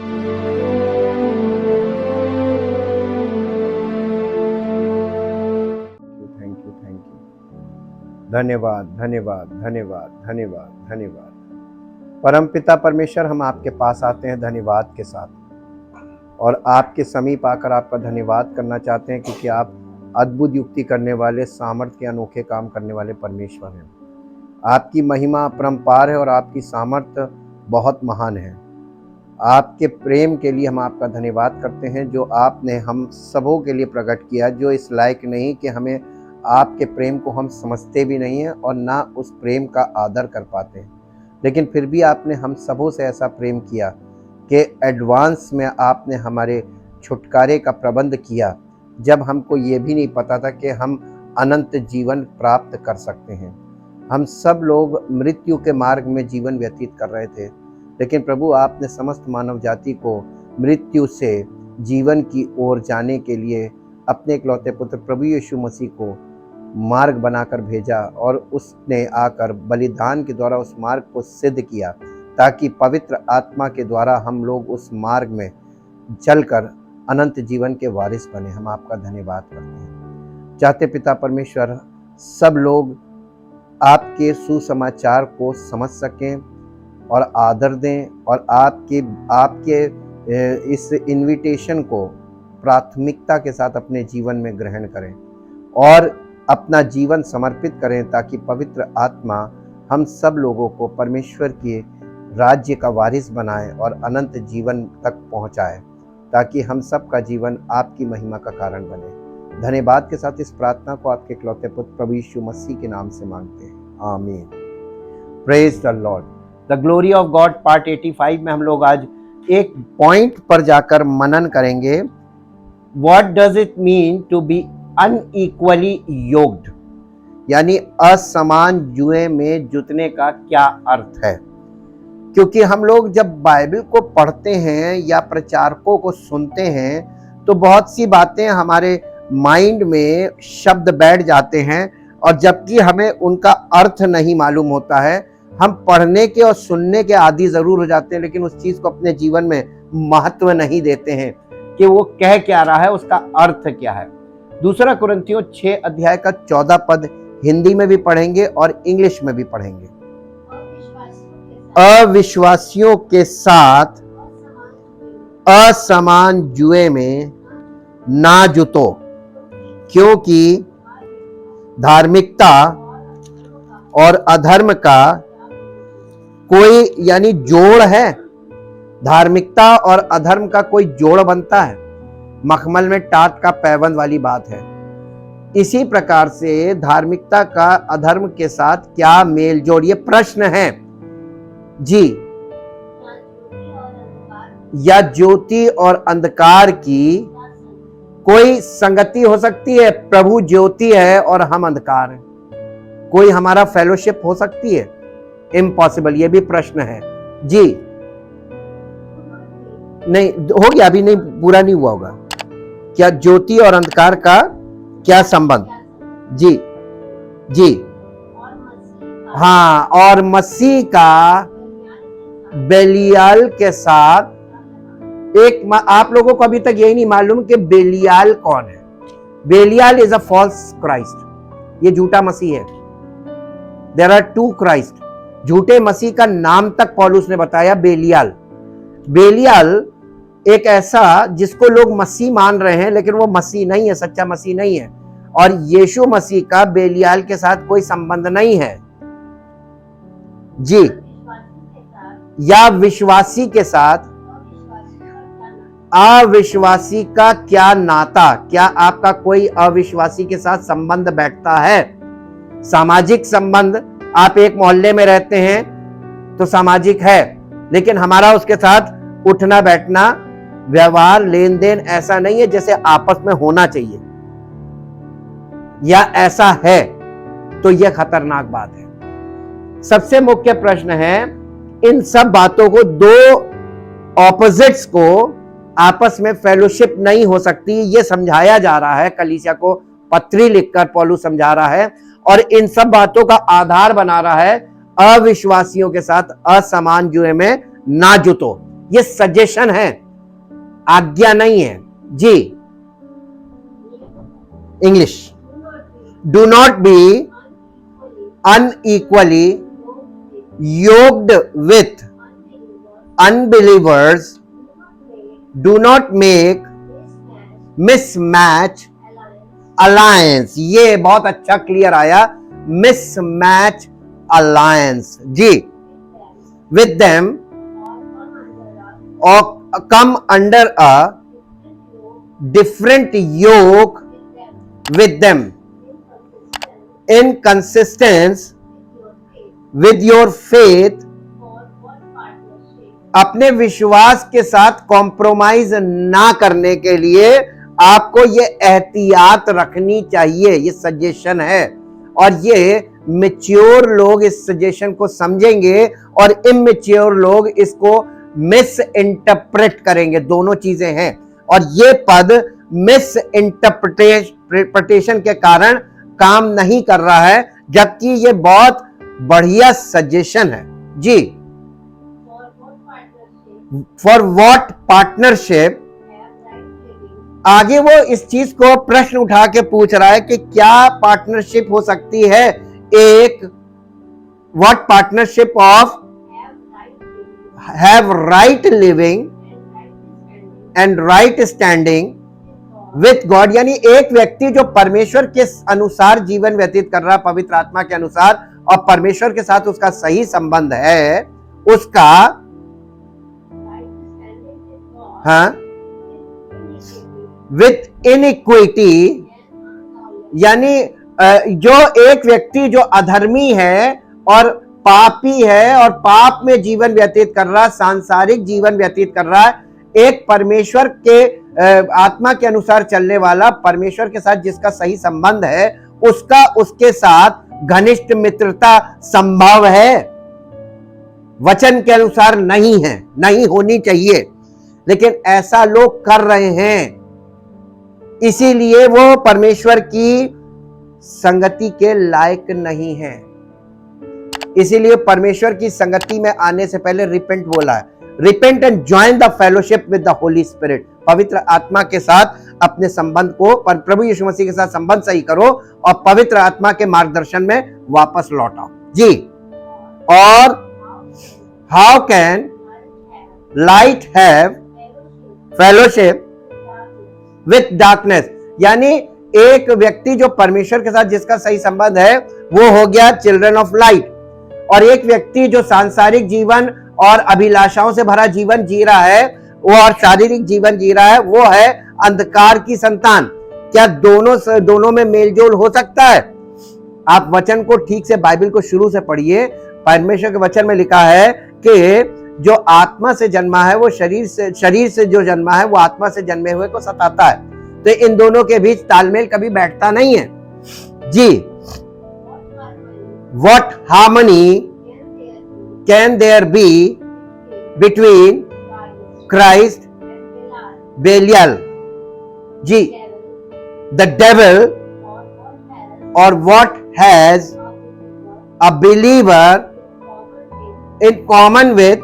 Thank you. धन्यवाद धन्यवाद धन्यवाद धन्यवाद धन्यवाद। परमपिता परमेश्वर, हम आपके पास आते हैं धन्यवाद के साथ और आपके समीप आकर आपका धन्यवाद करना चाहते हैं, क्योंकि आप अद्भुत युक्ति करने वाले, सामर्थ्य के अनोखे काम करने वाले परमेश्वर हैं। आपकी महिमा अपरंपार है और आपकी सामर्थ्य बहुत महान है। आपके प्रेम के लिए हम आपका धन्यवाद करते हैं, जो आपने हम सबों के लिए प्रकट किया, जो इस लायक नहीं कि हमें आपके प्रेम को हम समझते भी नहीं हैं और ना उस प्रेम का आदर कर पाते हैं, लेकिन फिर भी आपने हम सबों से ऐसा प्रेम किया कि एडवांस में आपने हमारे छुटकारे का प्रबंध किया, जब हमको ये भी नहीं पता था कि हम अनंत जीवन प्राप्त कर सकते हैं। हम सब लोग मृत्यु के मार्ग में जीवन व्यतीत कर रहे थे, लेकिन प्रभु आपने समस्त मानव जाति को मृत्यु से जीवन की ओर जाने के लिए अपने इकलौते पुत्र प्रभु यीशु मसीह को मार्ग बनाकर भेजा, और उसने आकर बलिदान के द्वारा उस मार्ग को सिद्ध किया, ताकि पवित्र आत्मा के द्वारा हम लोग उस मार्ग में चलकर अनंत जीवन के वारिस बने। हम आपका धन्यवाद करते हैं। चाहते पिता परमेश्वर, सब लोग आपके सुसमाचार को समझ सकें और आदर दें, और आपके इस इनविटेशन को प्राथमिकता के साथ अपने जीवन में ग्रहण करें और अपना जीवन समर्पित करें, ताकि पवित्र आत्मा हम सब लोगों को परमेश्वर के राज्य का वारिस बनाए और अनंत जीवन तक पहुंचाए, ताकि हम सब का जीवन आपकी महिमा का कारण बने। धन्यवाद के साथ इस प्रार्थना को आपके इकलौते पुत्र प्रभु यीशु मसीह के नाम से मांगते हैं, आमीन। Praise the Lord. The glory of God part 85 में हम लोग आज एक पॉइंट पर जाकर मनन करेंगे। What does it mean to be unequally yoked, यानी असमान जुए में जुतने का क्या अर्थ है। क्योंकि हम लोग जब बाइबल को पढ़ते हैं या प्रचारकों को सुनते हैं, तो बहुत सी बातें हमारे माइंड में शब्द बैठ जाते हैं, और जबकि हमें उनका अर्थ नहीं मालूम होता है। हम पढ़ने के और सुनने के आदी जरूर हो जाते हैं, लेकिन उस चीज को अपने जीवन में महत्व नहीं देते हैं कि वो कह क्या रहा है, उसका अर्थ क्या है। दूसरा कुरिन्थियों 6 अध्याय का 14 पद हिंदी में भी पढ़ेंगे और इंग्लिश में भी पढ़ेंगे। अविश्वासियों के साथ असमान जुए में ना जुतो, क्योंकि धार्मिकता और अधर्म का कोई, यानी जोड़ है, धार्मिकता और अधर्म का कोई जोड़ बनता है। मखमल में टाट का पैबंद वाली बात है। इसी प्रकार से धार्मिकता का अधर्म के साथ क्या मेल जोड़, ये प्रश्न है जी। या ज्योति और अंधकार की कोई संगति हो सकती है? प्रभु ज्योति है और हम अंधकार हैं, कोई हमारा फेलोशिप हो सकती है? इम्पॉसिबल। ये भी प्रश्न है जी। नहीं हो गया, अभी नहीं, पूरा नहीं हुआ होगा। क्या ज्योति और अंधकार का क्या संबंध? जी जी हाँ, और मसीह का बेलियाल के साथ एक, आप लोगों को अभी तक यही नहीं मालूम कि बेलियाल कौन है। Belial is a false Christ, ये झूठा मसीह है। There are 2 Christ. झूठे मसीह का नाम तक पौलुस ने बताया, बेलियाल। बेलियाल एक ऐसा जिसको लोग मसीह मान रहे हैं, लेकिन वो मसीह नहीं है, सच्चा मसीह नहीं है। और यीशु मसीह का बेलियाल के साथ कोई संबंध नहीं है जी। या विश्वासी के साथ अविश्वासी का क्या नाता? क्या आपका कोई अविश्वासी के साथ संबंध बैठता है? सामाजिक संबंध, आप एक मोहल्ले में रहते हैं तो सामाजिक है, लेकिन हमारा उसके साथ उठना बैठना, व्यवहार, लेन देन ऐसा नहीं है जैसे आपस में होना चाहिए, या ऐसा है तो यह खतरनाक बात है। सबसे मुख्य प्रश्न है, इन सब बातों को, दो ऑपोजिट्स को आपस में फेलोशिप नहीं हो सकती, ये समझाया जा रहा है। कलीसिया को पत्री लिखकर पौलुस समझा रहा है, और इन सब बातों का आधार बना रहा है, अविश्वासियों के साथ असमान जुए में ना जुतो। ये सजेशन है, आज्ञा नहीं है। जी English, do not be unequally yoked with unbelievers, do not make mismatch alliance। ये बहुत अच्छा क्लियर आया, mismatch alliance। Ji, with them or come under a different yoke with them in consistence with your faith। अपने विश्वास के साथ compromise ना करने के लिए आपको ये एहतियात रखनी चाहिए। ये सजेशन है और ये मैच्योर लोग इस सजेशन को समझेंगे और इमैच्योर लोग इसको मिस इंटरप्रेट करेंगे। दोनों चीजें हैं और ये पद मिस इंटरप्रिटेशन के कारण काम नहीं कर रहा है, जबकि ये बहुत बढ़िया सजेशन है। जी, फॉर व्हाट पार्टनरशिप, आगे वो इस चीज को प्रश्न उठा के पूछ रहा है कि क्या पार्टनरशिप हो सकती है। एक what partnership of have right living and right standing with God, यानी एक व्यक्ति जो परमेश्वर के अनुसार जीवन व्यतीत कर रहा है, पवित्र आत्मा के अनुसार, और परमेश्वर के साथ उसका सही संबंध है, उसका विथ इनइक्विटी, यानी जो एक व्यक्ति जो अधर्मी है और पापी है और पाप में जीवन व्यतीत कर रहा है, सांसारिक जीवन व्यतीत कर रहा है, एक परमेश्वर के आत्मा के अनुसार चलने वाला, परमेश्वर के साथ जिसका सही संबंध है, उसका उसके साथ घनिष्ठ मित्रता संभव है। वचन के अनुसार नहीं है, नहीं होनी चाहिए, लेकिन ऐसा लोग कर रहे हैं, इसीलिए वो परमेश्वर की संगति के लायक नहीं है। इसीलिए परमेश्वर की संगति में आने से पहले रिपेंट बोला है। Repent and join the fellowship with the Holi spirit. पवित्र आत्मा के साथ अपने संबंध को, प्रभु यीशु मसीह के साथ संबंध सही करो और पवित्र आत्मा के मार्गदर्शन में वापस लौट आओ। जी, और how can light have fellowship with darkness, यानी एक व्यक्ति जो परमेश्वर के साथ जिसका सही संबंध है वो हो गया चिल्ड्रन ऑफ लाइट, और एक व्यक्ति जो सांसारिक जीवन और अभिलाषाओं से भरा जीवन जी रहा है, वो और शारीरिक जीवन जी रहा है, वो है अंधकार की संतान। क्या दोनों में मेलजोल हो सकता है? आप वचन को ठीक से, बाइबल को शुरू से पढ़िए। परमेश्वर के वचन में लिखा है कि जो आत्मा से जन्मा है वो शरीर से जो जन्मा है वो आत्मा से जन्मे हुए को सताता है। तो इन दोनों के बीच तालमेल कभी बैठता नहीं है। जी, what harmony can there be between Christ Belial, जी, द डेविल, और what has a believer in common with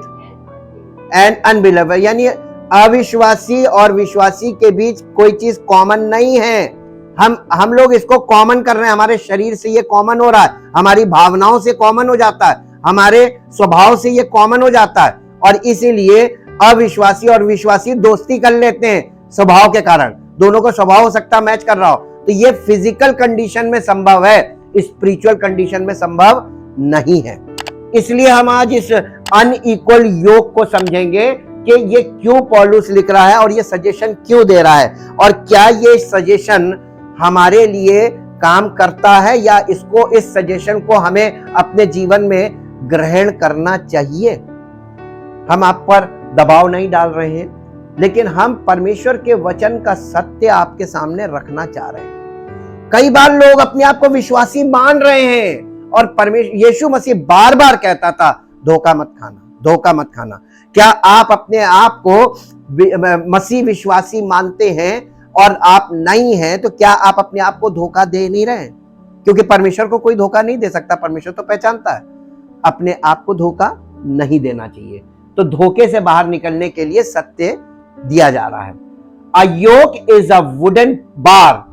an unbeliever, यानी अविश्वासी और विश्वासी के बीच कोई चीज कॉमन नहीं है। हम लोग इसको कॉमन कर रहे हैं, हमारे शरीर से ये कॉमन हो रहा है, हमारी भावनाओं से कॉमन हो जाता है, हमारे स्वभाव से ये कॉमन हो जाता है, और इसीलिए अविश्वासी और विश्वासी दोस्ती कर लेते हैं स्वभाव के कारण। दोनों को स्वभाव हो सकता मैच कर रहा हो, तो ये फिजिकल कंडीशन में संभव है, स्पिरिचुअल कंडीशन में संभव नहीं है। इसलिए हम आज इस अनइक्वल योग को समझेंगे कि ये क्यों पौलुस लिख रहा है और ये सजेशन क्यों दे रहा है, और क्या ये सजेशन हमारे लिए काम करता है, या इस सजेशन को हमें अपने जीवन में ग्रहण करना चाहिए। हम आप पर दबाव नहीं डाल रहे हैं, लेकिन हम परमेश्वर के वचन का सत्य आपके सामने रखना चाह रहे हैं। कई बार लोग अपने आप को विश्वासी मान रहे हैं, और परमेश्वर यीशु मसीह बार बार कहता था धोखा मत खाना, धोखा मत खाना। क्या आप अपने आप को मसीह विश्वासी मानते हैं और आप नहीं हैं, तो क्या आप अपने आप को धोखा दे नहीं रहे हैं? क्योंकि परमेश्वर को कोई धोखा नहीं दे सकता, परमेश्वर तो पहचानता है। अपने आप को धोखा नहीं देना चाहिए। तो धोखे से बाहर निकलने के लिए सत्य दिया जा रहा है। अ योक इज अ वुडन बार।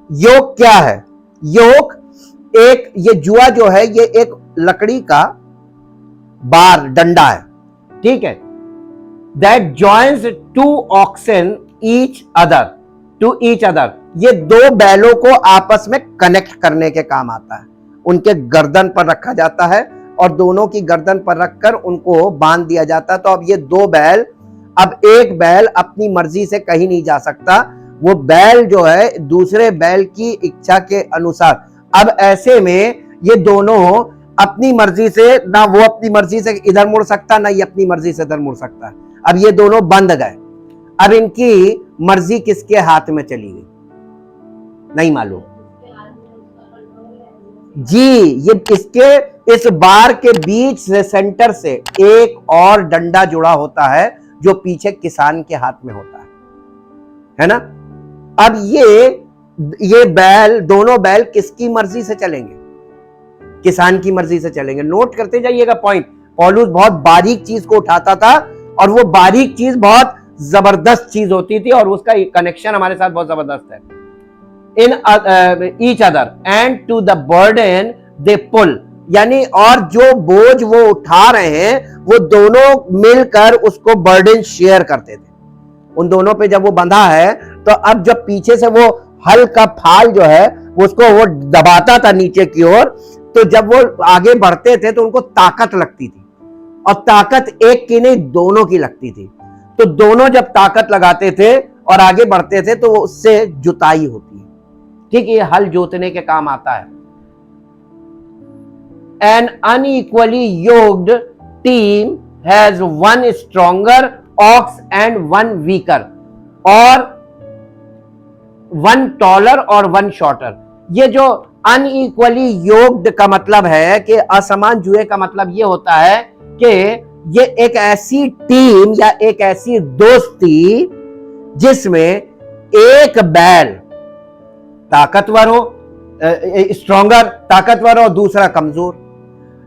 योक क्या है? योक एक, ये जुआ जो है ये एक लकड़ी का बार, डंडा है, ठीक है, that joins two oxen each other. ये दो बैलों को आपस में कनेक्ट करने के काम आता है। उनके गर्दन पर रखा जाता है और दोनों की गर्दन पर रखकर उनको बांध दिया जाता है। तो अब ये दो बैल, अब एक बैल अपनी मर्जी से कहीं नहीं जा सकता, वो बैल जो है दूसरे बैल की इच्छा के अनुसार। अब ऐसे में ये दोनों अपनी मर्जी से, ना वो अपनी मर्जी से इधर मुड़ सकता, ना ये अपनी मर्जी से इधर मुड़ सकता। अब ये दोनों बंध गए। अब इनकी मर्जी किसके हाथ में चली गई? नहीं मालूम जी। ये इसके इस बार के बीच से, सेंटर से एक और डंडा जुड़ा होता है जो पीछे किसान के हाथ में होता है ना। अब ये बैल, दोनों बैल किसकी मर्जी से चलेंगे? किसान की मर्जी से चलेंगे। नोट करते जाइएगा पॉइंट। पौलुस बहुत बारीक चीज को उठाता था और वो बारीक चीज बहुत जबरदस्त चीज होती थी और उसका कनेक्शन हमारे साथ बहुत जबरदस्त है। In each other and to the burden they pull, यानी और जो बोझ वो उठा रहे हैं वो दोनों मिलकर उसको बर्डन शेयर करते थे। उन दोनों पे जब वो बंधा है तो अब जब पीछे से वो हल का फाल जो है उसको वो दबाता था नीचे की ओर, तो जब वो आगे बढ़ते थे तो उनको ताकत लगती थी, और ताकत एक की नहीं दोनों की लगती थी। तो दोनों जब ताकत लगाते थे और आगे बढ़ते थे तो उससे जुताई होती है, ठीक, ये हल जोतने के काम आता है। An unequally yoked team has one stronger ox and one weaker, और one taller और one shorter। ये जो unequally yoked का मतलब है कि असमान जुए का मतलब ये होता है कि ये एक ऐसी टीम या एक ऐसी दोस्ती जिसमें एक बैल ताकतवर हो, स्ट्रॉन्गर ताकतवर हो, दूसरा कमजोर,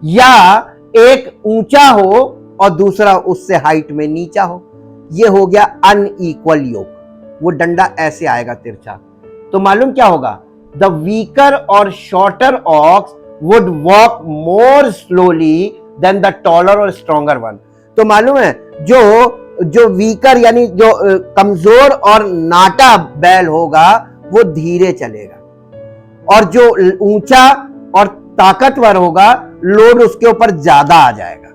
या एक ऊंचा हो और दूसरा उससे हाइट में नीचा हो। ये हो गया अनइक्वल योग। वो डंडा ऐसे आएगा तिरछा, तो मालूम क्या होगा? द वीकर और shorter ox would walk more slowly than the taller और स्ट्रॉन्गर वन। तो मालूम है जो वीकर यानी जो कमजोर और नाटा बैल होगा वो धीरे चलेगा, और जो ऊंचा और ताकतवर होगा लोड उसके ऊपर ज्यादा आ जाएगा,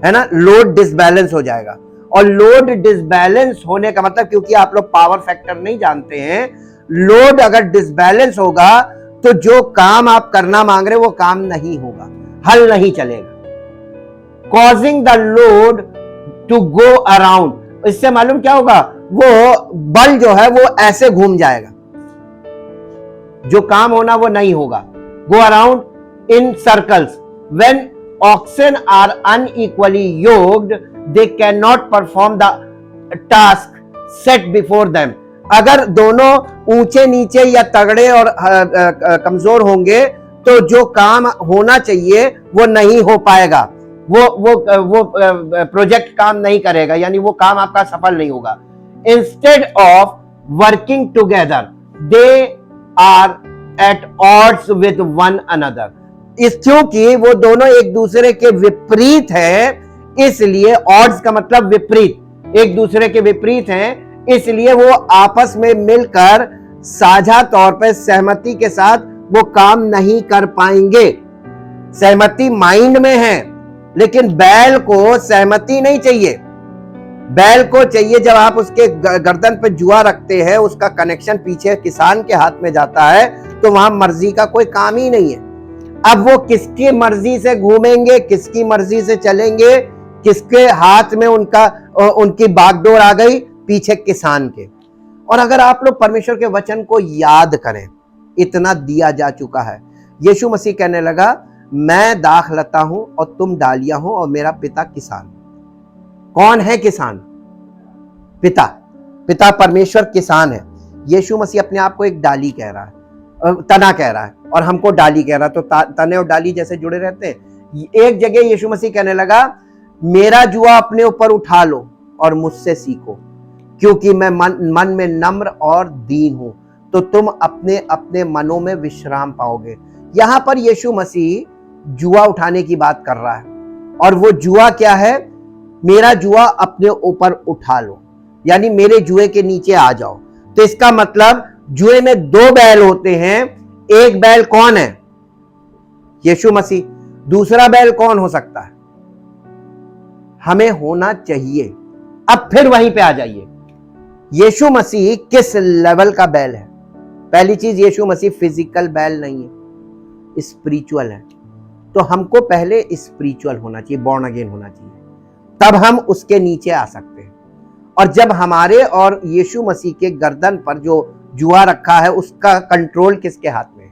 है ना, लोड डिसबैलेंस हो जाएगा। और लोड डिसबैलेंस होने का मतलब, क्योंकि आप लोग पावर फैक्टर नहीं जानते हैं, लोड अगर डिसबैलेंस होगा तो जो काम आप करना मांग रहे वो काम नहीं होगा, हल नहीं चलेगा। Causing the load to go around, इससे मालूम क्या होगा? वो बल जो है वो ऐसे घूम जाएगा, जो काम होना वो नहीं होगा। Go around in circles. When oxen are unequally yoked they can not perform the task set before them. अगर दोनों ऊंचे नीचे या तगड़े और कमजोर होंगे तो जो काम होना चाहिए वो नहीं हो पाएगा, वो प्रोजेक्ट काम नहीं करेगा, यानी वो काम आपका सफल नहीं होगा। Instead of working together they are at odds with one another. इस क्योंकि वो दोनों एक दूसरे के विपरीत हैं, इसलिए ऑड्स का मतलब विपरीत, एक दूसरे के विपरीत हैं, इसलिए वो आपस में मिलकर साझा तौर पर सहमति के साथ वो काम नहीं कर पाएंगे। सहमति माइंड में है, लेकिन बैल को सहमति नहीं चाहिए। बैल को चाहिए जब आप उसके गर्दन पे जुआ रखते हैं, उसका कनेक्शन पीछे किसान के हाथ में जाता है, तो वहां मर्जी का कोई काम ही नहीं है। अब वो किसकी मर्जी से घूमेंगे, किसकी मर्जी से चलेंगे, किसके हाथ में उनकी बागडोर आ गई? पीछे किसान के। और अगर आप लोग परमेश्वर के वचन को याद करें, इतना दिया जा चुका है। यीशु मसीह कहने लगा, मैं दाख लता हूं और तुम डालियां हो और मेरा पिता किसान। कौन है किसान? पिता परमेश्वर किसान है। यीशु मसीह अपने आप को एक डाली कह रहा है, तना कह रहा है, और हमको डाली कह रहा है। तो तने और डाली जैसे जुड़े रहते हैं। एक जगह यीशु मसीह कहने लगा, मेरा जुआ अपने ऊपर उठा लो और मुझसे सीखो, क्योंकि मैं मन में नम्र और दीन हूं, तो तुम अपने अपने मनों में विश्राम पाओगे। यहां पर यीशु मसीह जुआ उठाने की बात कर रहा है, और वो जुआ क्या है? मेरा जुआ अपने ऊपर उठा लो, यानी मेरे जुए के नीचे आ जाओ। तो इसका मतलब जुए में दो बैल होते हैं। एक बैल कौन है? यीशु मसीह। दूसरा बैल कौन हो सकता है? हमें होना चाहिए। अब फिर वहीं पे आ जाइए, यीशु मसीह किस लेवल का बैल है? पहली चीज, यीशु मसीह फिजिकल बैल नहीं है, स्पिरिचुअल है। तो हमको पहले स्पिरिचुअल होना चाहिए, बॉर्न अगेन होना चाहिए, तब हम उसके नीचे आ सकते हैं। और जब हमारे और यीशु मसीह के गर्दन पर जो जुआ रखा है उसका कंट्रोल किसके हाथ में है?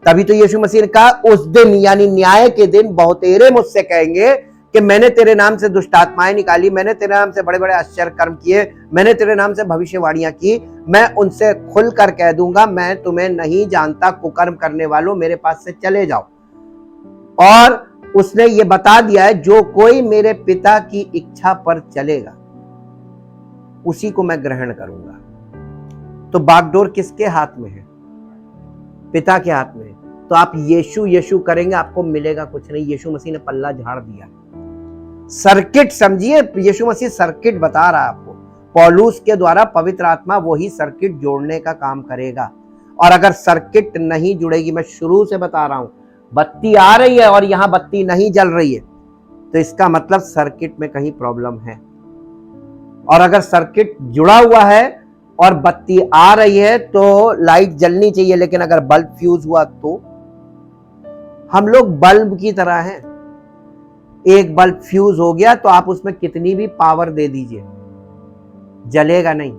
तभी तो यीशु मसीह ने कहा उस दिन यानी न्याय के दिन बहुतेरे मुझसे कहेंगे कि मैंने तेरे नाम से दुष्ट आत्माएं निकाली, मैंने तेरे नाम से बड़े बड़े आश्चर्य कर्म किए, मैंने तेरे नाम से भविष्यवाणियां की। मैं उनसे खुलकर कह दूंगा, मैं तुम्हें नहीं जानता, कुकर्म करने वालों, मेरे पास से चले जाओ। और उसने ये बता दिया है, जो कोई मेरे पिता की इच्छा पर चलेगा उसी को मैं ग्रहण करूंगा। तो बागडोर किसके हाथ में है? पिता के हाथ में। तो आप यीशु यीशु करेंगे, आपको मिलेगा कुछ नहीं। यीशु मसीह ने पल्ला झाड़ दिया। सर्किट समझिए, यीशु मसीह सर्किट बता रहा है आपको। पौलुस के द्वारा पवित्र आत्मा वही सर्किट जोड़ने का काम करेगा। और अगर सर्किट नहीं जुड़ेगी, मैं शुरू से बता रहा हूं, बत्ती आ रही है और यहां बत्ती नहीं जल रही है, तो इसका मतलब सर्किट में कहीं प्रॉब्लम है। और अगर सर्किट जुड़ा हुआ है और बत्ती आ रही है तो लाइट जलनी चाहिए, लेकिन अगर बल्ब फ्यूज हुआ तो हम लोग बल्ब की तरह हैं। एक बल्ब फ्यूज हो गया तो आप उसमें कितनी भी पावर दे दीजिए, जलेगा नहीं।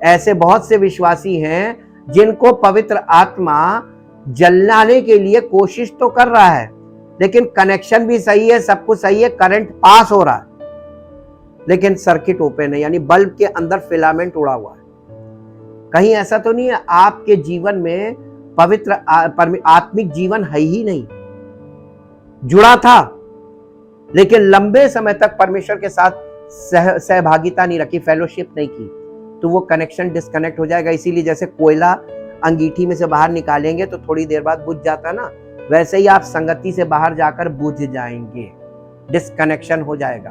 ऐसे बहुत से विश्वासी हैं जिनको पवित्र आत्मा जलाने के लिए कोशिश तो कर रहा है, लेकिन कनेक्शन भी सही है, सब कुछ सही है, करंट पास हो रहा है, लेकिन सर्किट ओपन है, यानी बल्ब के अंदर फिलामेंट उड़ा हुआ है। कहीं ऐसा तो नहीं है आपके जीवन में पवित्र आत्मिक जीवन है ही नहीं? जुड़ा था लेकिन लंबे समय तक परमेश्वर के साथ सहभागिता नहीं रखी, फेलोशिप नहीं की, तो वो कनेक्शन डिस्कनेक्ट हो जाएगा। इसीलिए जैसे कोयला अंगीठी में से बाहर निकालेंगे तो थोड़ी देर बाद बुझ जाता ना, वैसे ही आप संगति से बाहर जाकर बुझ जाएंगे, डिस्कनेक्शन हो जाएगा,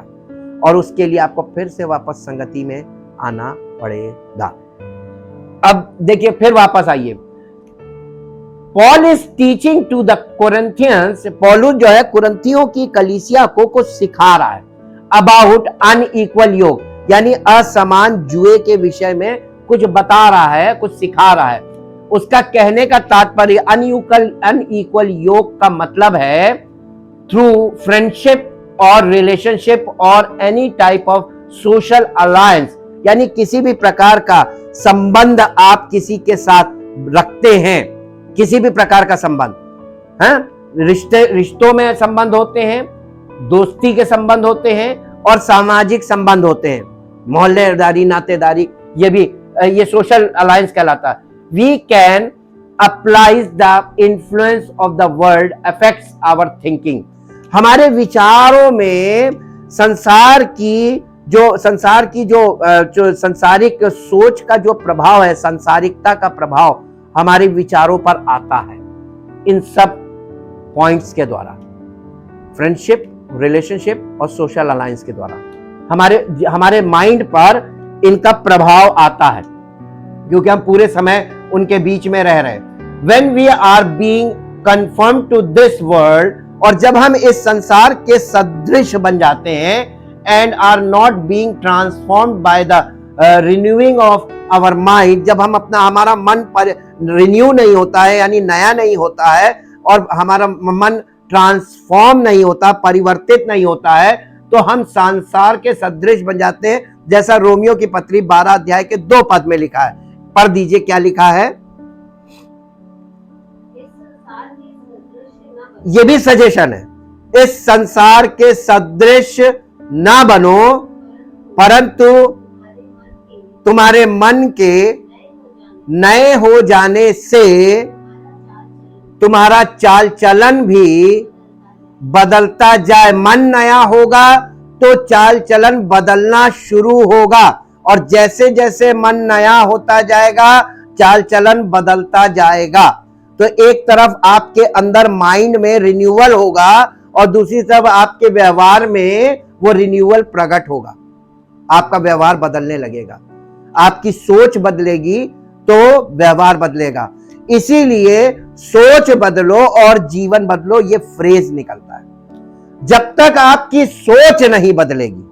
और उसके लिए आपको फिर से वापस संगति में आना पड़ेगा। अब देखिए, फिर वापस आइए। Paul is teaching to the Corinthians, पौलुस जो है कुरिन्थियों की कलीसिया को कुछ सिखा रहा है अबाउट अनइक्वल योग, यानी असमान जुए के विषय में कुछ बता रहा है, कुछ सिखा रहा है। उसका कहने का तात्पर्य अनइक्वल योग का मतलब है थ्रू फ्रेंडशिप और रिलेशनशिप और any type of social alliance, यानी किसी भी प्रकार का संबंध आप किसी के साथ रखते हैं, किसी भी प्रकार का संबंध है, रिश्तों में संबंध होते हैं, दोस्ती के संबंध होते हैं और सामाजिक संबंध होते हैं, मोहल्लेदारी, नातेदारी, ये सोशल अलायंस कहलाता है। We can apply the influence of the world affects our thinking. हमारे विचारों में संसार की जो संसारिक सोच का जो प्रभाव है, संसारिकता का प्रभाव हमारे विचारों पर आता है इन सब पॉइंट्स के द्वारा, फ्रेंडशिप, रिलेशनशिप और सोशल अलायंस के द्वारा हमारे माइंड पर इनका प्रभाव आता है, क्योंकि हम पूरे समय उनके बीच में रह रहे हैं। When we are being conformed to this world, और जब हम इस संसार के सदृश बन जाते हैं, and are not being transformed by the renewing of our mind, जब हमारा मन पर रिन्यू नहीं होता है, यानी नया नहीं होता है, और हमारा मन ट्रांसफॉर्म नहीं होता, परिवर्तित नहीं होता है, तो हम संसार के सदृश बन जाते हैं। जैसा रोमियो की पत्री 12 अध्याय के 2 पद में लिखा है, पढ़ दीजिए क्या लिखा है। ये भी सजेशन है, इस संसार के सदृश ना बनो, परंतु तुम्हारे मन के नए हो जाने से तुम्हारा चाल चलन भी बदलता जाए। मन नया होगा तो चाल चलन बदलना शुरू होगा, और जैसे जैसे मन नया होता जाएगा चाल चलन बदलता जाएगा। तो एक तरफ आपके अंदर माइंड में रिन्यूअल होगा और दूसरी तरफ आपके व्यवहार में वो रिन्यूअल प्रकट होगा। आपका व्यवहार बदलने लगेगा, आपकी सोच बदलेगी तो व्यवहार बदलेगा। इसीलिए सोच बदलो और जीवन बदलो, ये फ्रेज निकलता है। जब तक आपकी सोच नहीं बदलेगी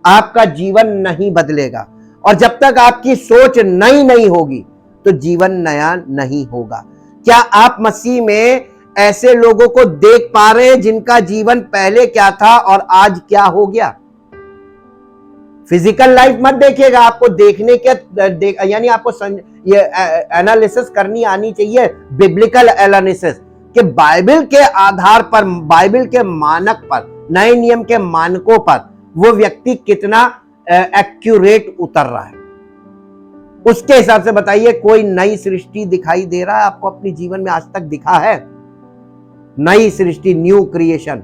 आपका जीवन नहीं बदलेगा, और जब तक आपकी सोच नई नहीं होगी तो जीवन नया नहीं होगा। क्या आप मसीह में ऐसे लोगों को देख पा रहे हैं जिनका जीवन पहले क्या था और आज क्या हो गया? फिजिकल लाइफ मत देखिएगा, आपको देखने के यानी आपको ये एनालिसिस करनी आनी चाहिए, बिब्लिकल एनालिसिस, कि बाइबल के आधार पर, बाइबल के मानक पर, नए नियम के मानकों पर वो व्यक्ति कितना एक्यूरेट उतर रहा है। उसके हिसाब से बताइए, कोई नई सृष्टि दिखाई दे रहा है आपको अपने जीवन में? आज तक दिखा है नई सृष्टि, न्यू क्रिएशन?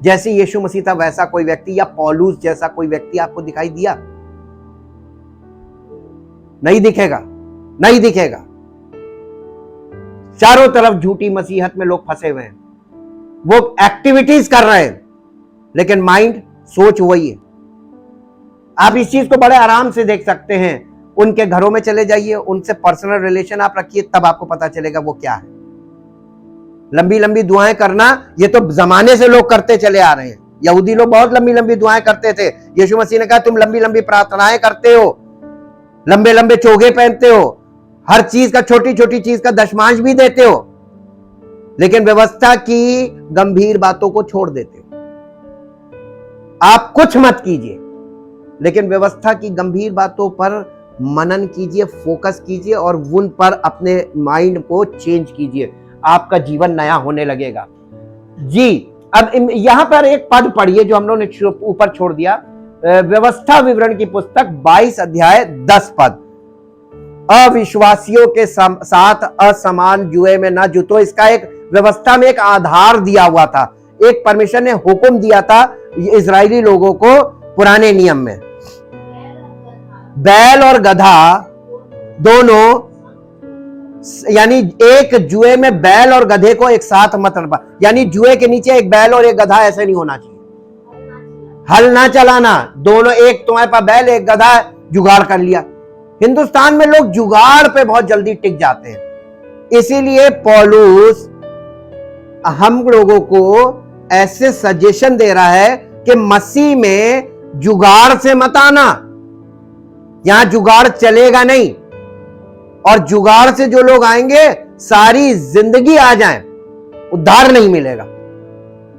जैसे यीशु मसीह था वैसा कोई व्यक्ति, या पौलुस जैसा कोई व्यक्ति आपको दिखाई दिया? नहीं दिखेगा, नहीं दिखेगा। चारों तरफ झूठी मसीहत में लोग फंसे हुए हैं, वो एक्टिविटीज कर रहे हैं लेकिन माइंड, सोच वही है। आप इस चीज को बड़े आराम से देख सकते हैं। उनके घरों में चले जाइए, उनसे पर्सनल रिलेशन आप रखिए, तब आपको पता चलेगा वो क्या है। लंबी लंबी दुआएं करना ये तो जमाने से लोग करते चले आ रहे हैं। यहूदी लोग बहुत लंबी लंबी दुआएं करते थे। यीशु मसीह ने कहा तुम लंबी लंबी प्रार्थनाएं करते हो, लंबे लंबे चोगे पहनते हो, हर चीज का, छोटी छोटी चीज का दशमांश भी देते हो, लेकिन व्यवस्था की गंभीर बातों को छोड़ देते हो। आप कुछ मत कीजिए लेकिन व्यवस्था की गंभीर बातों पर मनन कीजिए, फोकस कीजिए और उन पर अपने माइंड को चेंज कीजिए। आपका जीवन नया होने लगेगा जी। अब यहां पर एक पद पढ़िए जो हम लोगों ने ऊपर छोड़ दिया, व्यवस्था विवरण की पुस्तक 22 अध्याय 10 पद। अविश्वासियों के साथ असमान जुए में न जुटो। इसका एक व्यवस्था में एक आधार दिया हुआ था, एक परमेश्वर ने हुक्म दिया था इजरायली लोगों को पुराने नियम में। बैल और गधा दोनों, यानी एक जुए में बैल और गधे को एक साथ मत रखा, यानी जुए के नीचे एक बैल और एक गधा ऐसे नहीं होना चाहिए। हल ना चलाना, दोनों, एक तुम्हारे पास बैल एक गधा, जुगाड़ कर लिया। हिंदुस्तान में लोग जुगाड़ पे बहुत जल्दी टिक जाते हैं। इसीलिए पौलुस हम लोगों को ऐसे सजेशन दे रहा है कि मसीह में जुगाड़ से मत आना, यहां जुगाड़ चलेगा नहीं। और जुगाड़ से जो लोग आएंगे सारी जिंदगी आ जाए, उद्धार नहीं मिलेगा,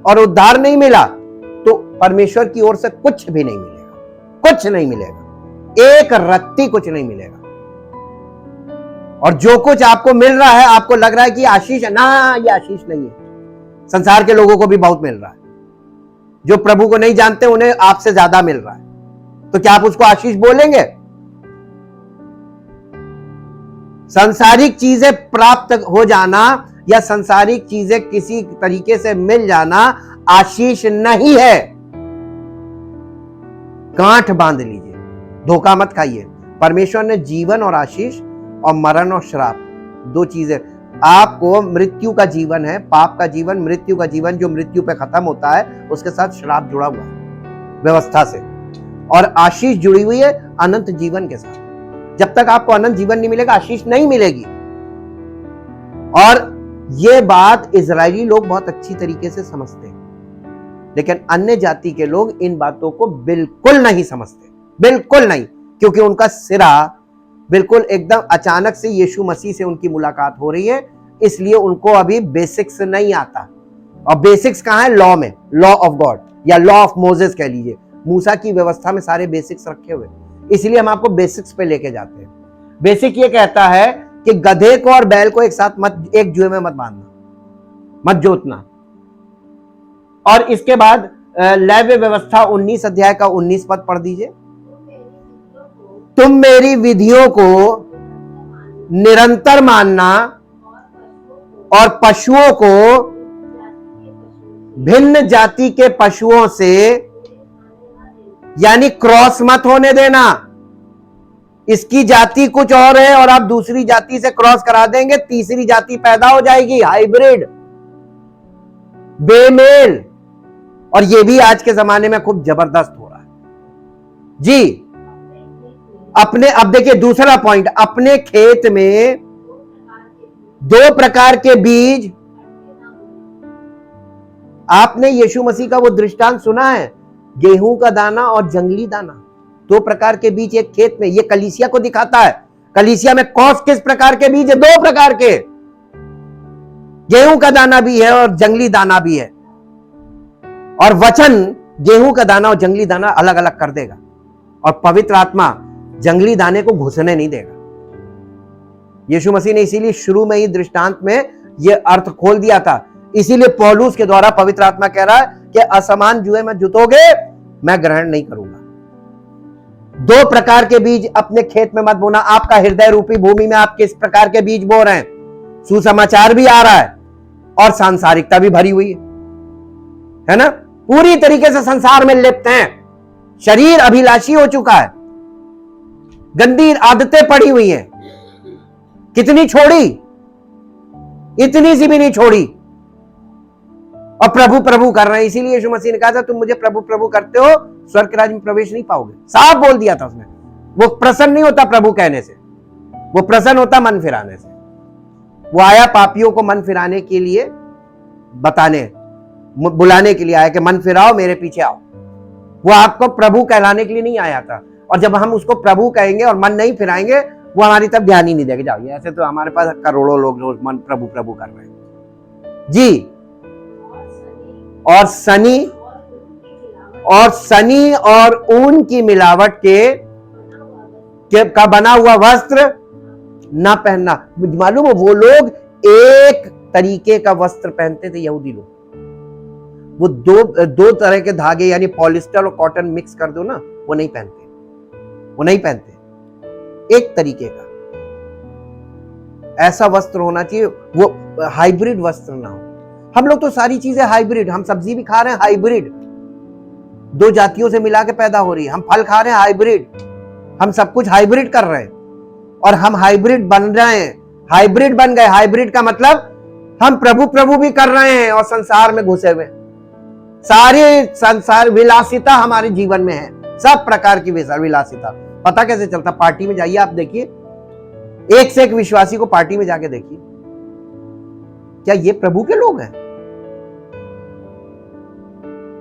और उद्धार नहीं मिला तो परमेश्वर की ओर से कुछ भी नहीं मिलेगा, कुछ नहीं मिलेगा, एक रत्ती कुछ नहीं मिलेगा। और जो कुछ आपको मिल रहा है, आपको लग रहा है कि आशीष है ना, ये आशीष नहीं है। संसार के लोगों को भी बहुत मिल रहा है, जो प्रभु को नहीं जानते उन्हें आपसे ज्यादा मिल रहा है, तो क्या आप उसको आशीष बोलेंगे? सांसारिक चीजें प्राप्त हो जाना या सांसारिक चीजें किसी तरीके से मिल जाना आशीष नहीं है। गांठ बांध लीजिए, धोखा मत खाइए। परमेश्वर ने जीवन और आशीष और मरण और श्राप, दो चीजें। आपको मृत्यु का जीवन है, पाप का जीवन, मृत्यु का जीवन जो मृत्यु पे खत्म होता है, उसके साथ श्राप जुड़ा हुआ है व्यवस्था से, और आशीष जुड़ी हुई है अनंत जीवन के साथ। जब तक आपको अनंत जीवन नहीं मिलेगा, आशीष नहीं मिलेगी। और ये बात इजरायली लोग बहुत अच्छी तरीके से समझते हैं, लेकिन अन्य जाति के लोग इन बातों को बिल्कुल नहीं समझते, बिल्कुल नहीं, क्योंकि उनका सिरा बिल्कुल एकदम अचानक से यीशु मसीह से उनकी मुलाकात हो रही है, इसलिए उनको अभी बेसिक्स नहीं आता। और बेसिक्स कहां है? लॉ में, लॉ ऑफ गॉड या लॉ ऑफ मोसेस कह लीजिए। मूसा की व्यवस्था में सारे बेसिक्स रखे हुए, इसलिए हम आपको बेसिक्स पे लेके जाते हैं। बेसिक ये कहता है कि गधे को और बैल को एक साथ मत, एक जुए में मत बांधना, मत जोतना। और इसके बाद लेवी व्यवस्था 19 अध्याय का 19 पद पढ़ दीजिए। तुम मेरी विधियों को निरंतर मानना और पशुओं को भिन्न जाति के पशुओं से, यानी क्रॉस मत होने देना। इसकी जाति कुछ और है और आप दूसरी जाति से क्रॉस करा देंगे, तीसरी जाति पैदा हो जाएगी, हाइब्रिड, बेमेल। और ये भी आज के जमाने में खूब जबरदस्त हो रहा है जी। अब देखिए दूसरा पॉइंट, अपने खेत में दो प्रकार के बीज। आपने यीशु मसीह का वो दृष्टांत सुना है, गेहूं का दाना और जंगली दाना, दो प्रकार के बीज एक खेत में। ये कलीसिया को दिखाता है। कलीसिया में किस प्रकार के बीज है? दो प्रकार के, गेहूं का दाना भी है और जंगली दाना भी है। और वचन गेहूं का दाना और जंगली दाना अलग अलग कर देगा, और पवित्र आत्मा जंगली दाने को घुसने नहीं देगा। यीशु मसीह ने इसीलिए शुरू में ही दृष्टांत में यह अर्थ खोल दिया था। इसीलिए पौलुस के द्वारा पवित्र आत्मा कह रहा है कि असमान जुए में जुतोगे, मैं ग्रहण नहीं करूंगा। दो प्रकार के बीज अपने खेत में मत बोना। आपका हृदय रूपी भूमि में आप किस प्रकार के बीज बो रहे हैं? सुसमाचार भी आ रहा है और सांसारिकता भी भरी हुई है ना। पूरी तरीके से संसार में लिप्त हैं, शरीर अभिलाषी हो चुका है, गंदी आदतें पड़ी हुई हैं। कितनी छोड़ी? इतनी सी भी नहीं छोड़ी, और प्रभु प्रभु कर रहे हैं। इसीलिए यीशु मसीह ने कहा था, तुम मुझे प्रभु प्रभु करते हो, स्वर्ग के राज्य में प्रवेश नहीं पाओगे। साफ बोल दिया था उसने। वो प्रसन्न नहीं होता प्रभु कहने से, वो प्रसन्न होता मन फिराने से। वो आया पापियों को मन फिराने के लिए, बताने, बुलाने के लिए आया कि मन फिराओ, मेरे पीछे आओ। वो आपको प्रभु कहलाने के लिए नहीं आया था। और जब हम उसको प्रभु कहेंगे और मन नहीं फिराएंगे, वो हमारी तरफ ध्यान ही नहीं देगा। जाओ, ऐसे तो हमारे पास करोड़ों लोग रोज मन प्रभु प्रभु कर रहे हैं जी। और सनी और ऊन की मिलावट के का बना हुआ वस्त्र ना पहनना। मालूम है, वो लोग एक तरीके का वस्त्र पहनते थे, यहूदी लोग। वो दो तरह के धागे यानी पॉलिस्टर और कॉटन मिक्स कर दो ना, वो नहीं पहनते, वो नहीं पहनते। एक तरीके का ऐसा वस्त्र होना चाहिए, वो हाइब्रिड वस्त्र ना हो। हम लोग तो सारी चीजें हाइब्रिड, हम सब्जी भी खा रहे हैं हाइब्रिड, दो जातियों से मिला के पैदा हो रही है। हम फल खा रहे हैं हाइब्रिड, हम सब कुछ हाइब्रिड कर रहे हैं, और हम हाइब्रिड बन रहे हैं, हाइब्रिड बन गए। हाइब्रिड का मतलब हम प्रभु प्रभु भी कर रहे हैं और संसार में घुसे हुए। सारी संसार विलासिता हमारे जीवन में है, सब प्रकार की विलासिता। पता कैसे चलता? पार्टी में जाइए, आप देखिए, एक से एक विश्वासी को पार्टी में जाके देखिए, क्या ये प्रभु के लोग हैं?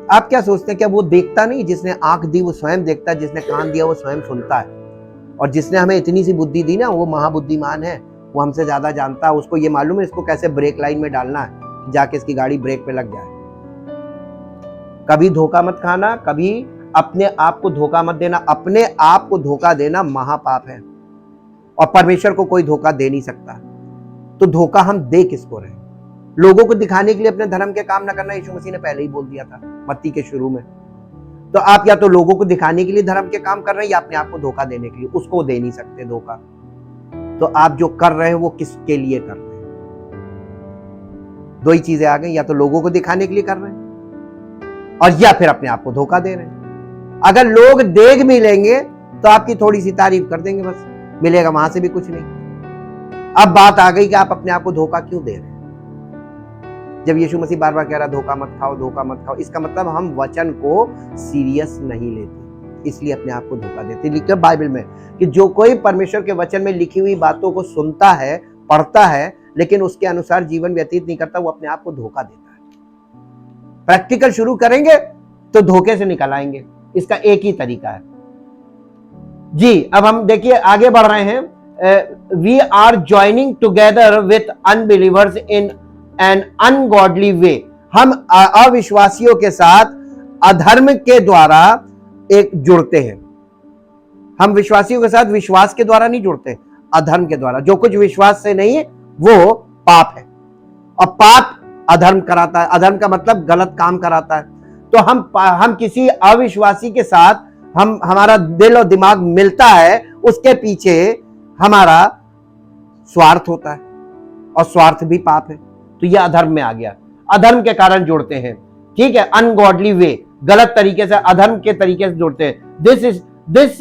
आप क्या सोचते हैं? क्या वो देखता नहीं? जिसने आंख दी वो स्वयं देखता है, जिसने कान दिया वो स्वयं सुनता है, और जिसने हमें इतनी सी बुद्धि दी ना, वो महाबुद्धिमान है, वो हमसे ज्यादा जानता है। उसको ये मालूम है इसको कैसे ब्रेक लाइन में डालना है, जाके इसकी गाड़ी ब्रेक पे लग जाए। कभी धोखा मत खाना, कभी अपने आप को धोखा मत देना। अपने आप को धोखा देना महापाप है, और परमेश्वर को कोई धोखा दे नहीं सकता। तो धोखा हम दे किसको रहे? लोगों को दिखाने के लिए अपने धर्म के काम ना करना, यीशु मसीह ने पहले ही बोल दिया था मत्ती के शुरू में। तो आप या तो लोगों को दिखाने के लिए धर्म के काम कर रहे हैं, या अपने आप को धोखा देने के लिए। उसको दे नहीं सकते धोखा। तो आप जो कर रहे हैं वो किसके लिए कर रहे हैं? दो ही चीजें आ गई, या तो लोगों को दिखाने के लिए कर रहे हैं, और या फिर अपने आप को धोखा दे रहे हैं। अगर लोग देख भी लेंगे तो आपकी थोड़ी सी तारीफ कर देंगे, बस मिलेगा वहां से भी कुछ नहीं। अब बात आ गई कि आप अपने आप को धोखा क्यों दे रहे हैं। जब यीशु मसीह बार बार कह रहा धोखा मत खाओ, धोखा मत खाओ, इसका मतलब हम वचन को सीरियस नहीं लेते, इसलिए अपने आप को धोखा देते। लिखा बाइबल में कि जो कोई परमेश्वर के वचन में लिखी हुई बातों को सुनता है, पढ़ता है, लेकिन उसके अनुसार जीवन व्यतीत नहीं करता, वो अपने आप को धोखा देता है। प्रैक्टिकल शुरू करेंगे तो धोखे से निकल आएंगे। इसका एक ही तरीका है जी। अब हम देखिए आगे बढ़ रहे हैं। We are joining together with unbelievers in an ungodly way. हम अविश्वासियों के साथ अधर्म के द्वारा एक जुड़ते हैं। हम विश्वासियों के साथ विश्वास के द्वारा नहीं जुड़ते, अधर्म के द्वारा। जो कुछ विश्वास से नहीं है वो पाप है, और पाप अधर्म कराता है। अधर्म का मतलब गलत काम कराता है। तो हम किसी अविश्वासी के साथ हमारा दिल और दिमाग मिलता है, उसके पीछे हमारा स्वार्थ होता है, और स्वार्थ भी पाप है। तो यह अधर्म में आ गया। अधर्म के कारण जुड़ते हैं। ठीक है, अनगॉडली वे, गलत तरीके से, अधर्म के तरीके से जुड़ते हैं। This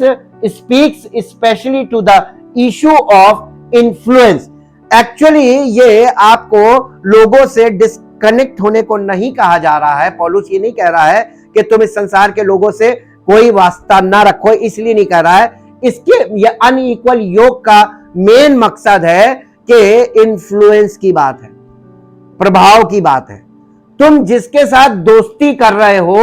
speaks specially to the issue of influence. Actually ये आपको लोगों से डिस्कनेक्ट होने को नहीं कहा जा रहा है। पौलुस ये नहीं कह रहा है कि तुम इस संसार के लोगों से कोई वास्ता ना रखो, इसलिए नहीं कह रहा है। इसके ये अनइक्वल योग का मेन मकसद है कि इन्फ्लुएंस की बात है, प्रभाव की बात है। तुम जिसके साथ दोस्ती कर रहे हो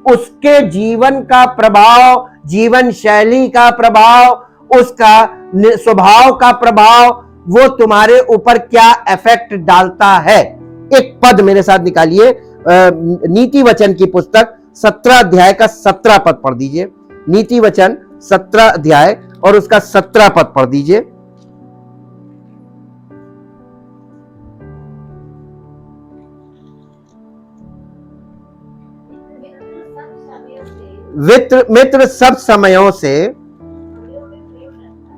उसके जीवन का प्रभाव, जीवन शैली का प्रभाव, उसका स्वभाव का प्रभाव, वो तुम्हारे ऊपर क्या इफेक्ट डालता है। एक पद मेरे साथ निकालिए, नीति वचन की पुस्तक 17 अध्याय का 17 पद पढ़ दीजिए। नीति वचन 17 अध्याय और उसका 17 पद पढ़ दीजिए। मित्र सब समयों से,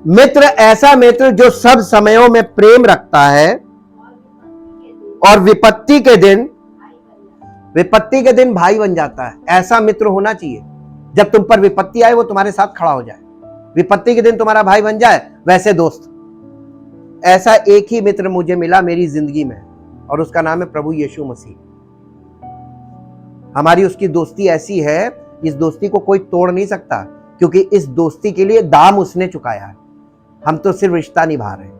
मित्र ऐसा मित्र जो सब समयों में प्रेम रखता है और विपत्ति के दिन भाई बन जाता है। ऐसा मित्र होना चाहिए, जब तुम पर विपत्ति आए वो तुम्हारे साथ खड़ा हो जाए, विपत्ति के दिन तुम्हारा भाई बन जाए, वैसे दोस्त। ऐसा एक ही मित्र मुझे मिला मेरी जिंदगी में और उसका नाम है प्रभु यीशु मसीह। हमारी उसकी दोस्ती ऐसी है, इस दोस्ती को कोई तोड़ नहीं सकता, क्योंकि इस दोस्ती के लिए दाम उसने चुकाया है। हम तो सिर्फ रिश्ता निभा रहे हैं,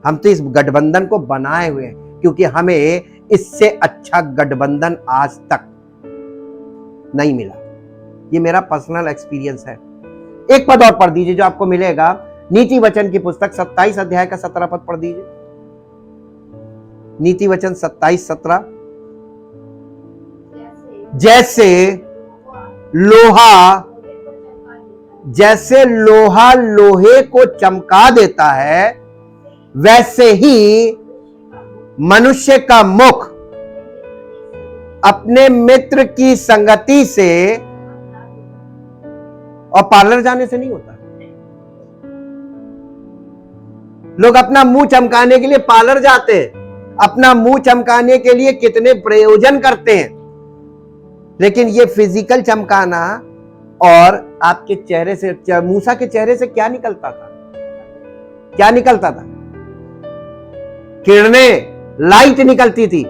हम तो इस गठबंधन को बनाए हुए हैं, क्योंकि हमें इससे अच्छा गठबंधन आज तक नहीं मिला। ये मेरा पर्सनल एक्सपीरियंस है। एक पद और पढ़ दीजिए जो आपको मिलेगा, नीति वचन की पुस्तक 27 अध्याय का 17 पद पढ़ दीजिए। नीति वचन 27:17। जैसे लोहा लोहे को चमका देता है, वैसे ही मनुष्य का मुख अपने मित्र की संगति से, और पार्लर जाने से नहीं होता। लोग अपना मुंह चमकाने के लिए पार्लर जाते हैं, अपना मुंह चमकाने के लिए कितने प्रयोजन करते हैं, लेकिन ये फिजिकल चमकाना और आपके चेहरे से, मूसा के चेहरे से क्या निकलता था? क्या निकलता था? किरणें, लाइट निकलती थी।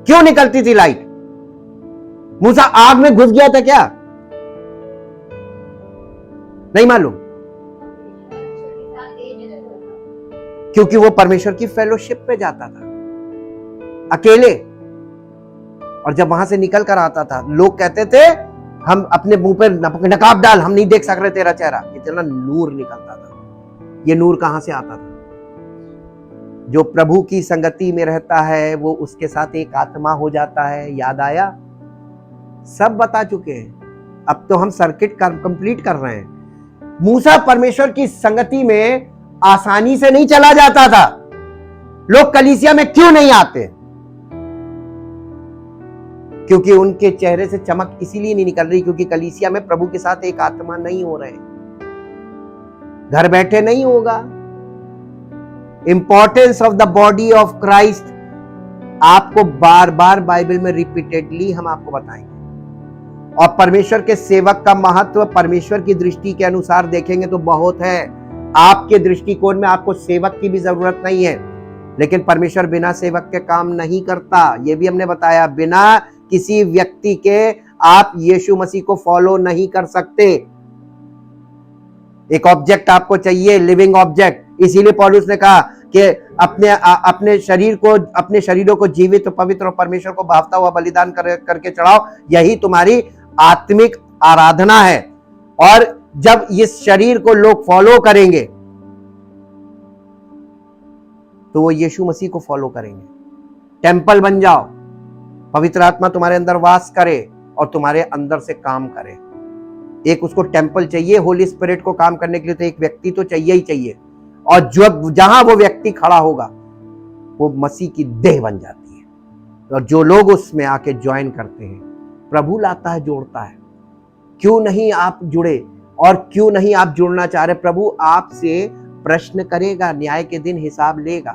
क्यों निकलती थी लाइट? मूसा आग में घुस गया था क्या? नहीं मालूम, क्योंकि वो परमेश्वर की फेलोशिप पे जाता था अकेले, और जब वहां से निकल कर आता था लोग कहते थे हम अपने मुंह पे नकाब डाल, हम नहीं देख सक रहे तेरा चेहरा। इतना नूर निकलता था। ये नूर कहां से आता था? जो प्रभु की संगति में रहता है वो उसके साथ एक आत्मा हो जाता है। याद आया? सब बता चुके हैं, अब तो हम सर्किट कंप्लीट कर रहे हैं। मूसा परमेश्वर की संगति में आसानी से नहीं चला जाता था। लोग कलीसिया में क्यों नहीं आते? क्योंकि उनके चेहरे से चमक इसीलिए नहीं निकल रही, क्योंकि कलीसिया में प्रभु के साथ एक आत्मा नहीं हो रहे। घर बैठे नहीं होगा। Importance of the body of Christ आपको बार बार बाइबल में रिपीटेडली हम आपको बताएंगे, और परमेश्वर के सेवक का महत्व परमेश्वर की दृष्टि के अनुसार देखेंगे तो बहुत है। आपके दृष्टिकोण में आपको सेवक की भी जरूरत नहीं है, लेकिन परमेश्वर बिना सेवक के काम नहीं करता। यह भी हमने बताया, बिना किसी व्यक्ति के आप यीशु मसीह को फॉलो नहीं कर सकते। एक ऑब्जेक्ट आपको चाहिए, लिविंग ऑब्जेक्ट। इसीलिए पौलुस ने कहा कि अपने शरीरों को जीवित, पवित्र और परमेश्वर को भावता हुआ बलिदान करके चढ़ाओ। यही तुम्हारी आत्मिक आराधना है। और जब इस शरीर को लोग फॉलो करेंगे तो वो यीशु मसीह को फॉलो करेंगे। टेंपल बन जाओ, पवित्र आत्मा तुम्हारे अंदर वास करे और तुम्हारे अंदर से काम करे। एक उसको टेंपल चाहिए, होली स्पिरिट को काम करने के लिए तो एक व्यक्ति तो चाहिए ही चाहिए, और जहां वो व्यक्ति खड़ा होगा वो मसीह की देह बन जाती है। और जो लोग उसमें आके ज्वाइन करते हैं, प्रभु लाता है, जोड़ता है। क्यों नहीं आप जुड़े? और क्यों नहीं आप जुड़ना चाह रहे? प्रभु आपसे प्रश्न करेगा, न्याय के दिन हिसाब लेगा।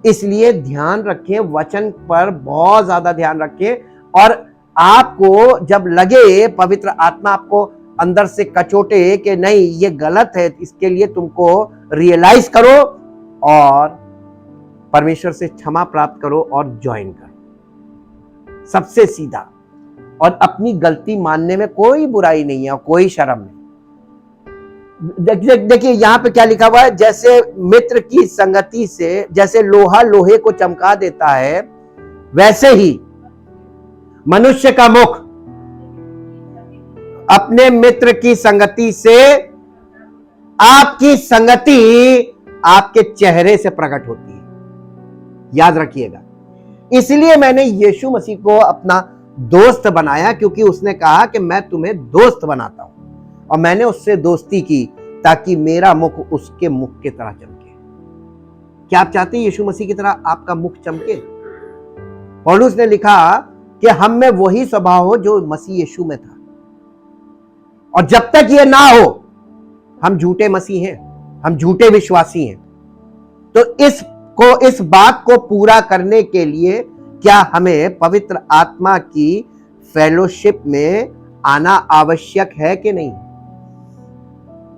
इसलिए ध्यान रखें, वचन पर बहुत ज्यादा ध्यान रखें। और आपको जब लगे पवित्र आत्मा आपको अंदर से कचोटे कि नहीं ये गलत है, इसके लिए तुमको रियलाइज करो और परमेश्वर से क्षमा प्राप्त करो और ज्वाइन करो, सबसे सीधा। और अपनी गलती मानने में कोई बुराई नहीं है और कोई शर्म नहीं। देखिए यहां पे क्या लिखा हुआ है, जैसे मित्र की संगति से जैसे लोहा लोहे को चमका देता है, वैसे ही मनुष्य का मुख अपने मित्र की संगति से, आपकी संगति आपके चेहरे से प्रकट होती है, याद रखिएगा। इसलिए मैंने यीशु मसीह को अपना दोस्त बनाया, क्योंकि उसने कहा कि मैं तुम्हें दोस्त बनाता हूं, और मैंने उससे दोस्ती की ताकि मेरा मुख उसके मुख की तरह चमके। क्या आप चाहते हैं यीशु मसीह की तरह आपका मुख चमके? पौलुस ने लिखा कि हम में वही स्वभाव हो जो मसीह यीशु में था, और जब तक ये ना हो हम झूठे मसीह हैं, हम झूठे विश्वासी हैं। तो इस बात को पूरा करने के लिए क्या हमें पवित्र आत्मा की फेलोशिप में आना आवश्यक है कि नहीं?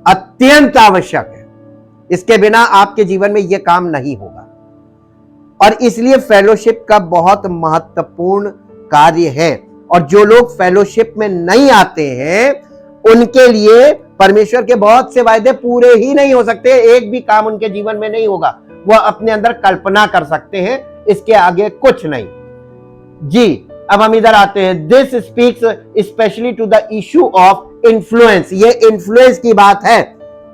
अत्यंत आवश्यक है। इसके बिना आपके जीवन में यह काम नहीं होगा। और इसलिए फेलोशिप का बहुत महत्वपूर्ण कार्य है। और जो लोग फेलोशिप में नहीं आते हैं उनके लिए परमेश्वर के बहुत से वायदे पूरे ही नहीं हो सकते। एक भी काम उनके जीवन में नहीं होगा। वह अपने अंदर कल्पना कर सकते हैं, इसके आगे कुछ नहीं। जी, अब हम इधर आते हैं। This speaks specially to the issue of influence. ये इन्फ्लुएंस की बात है,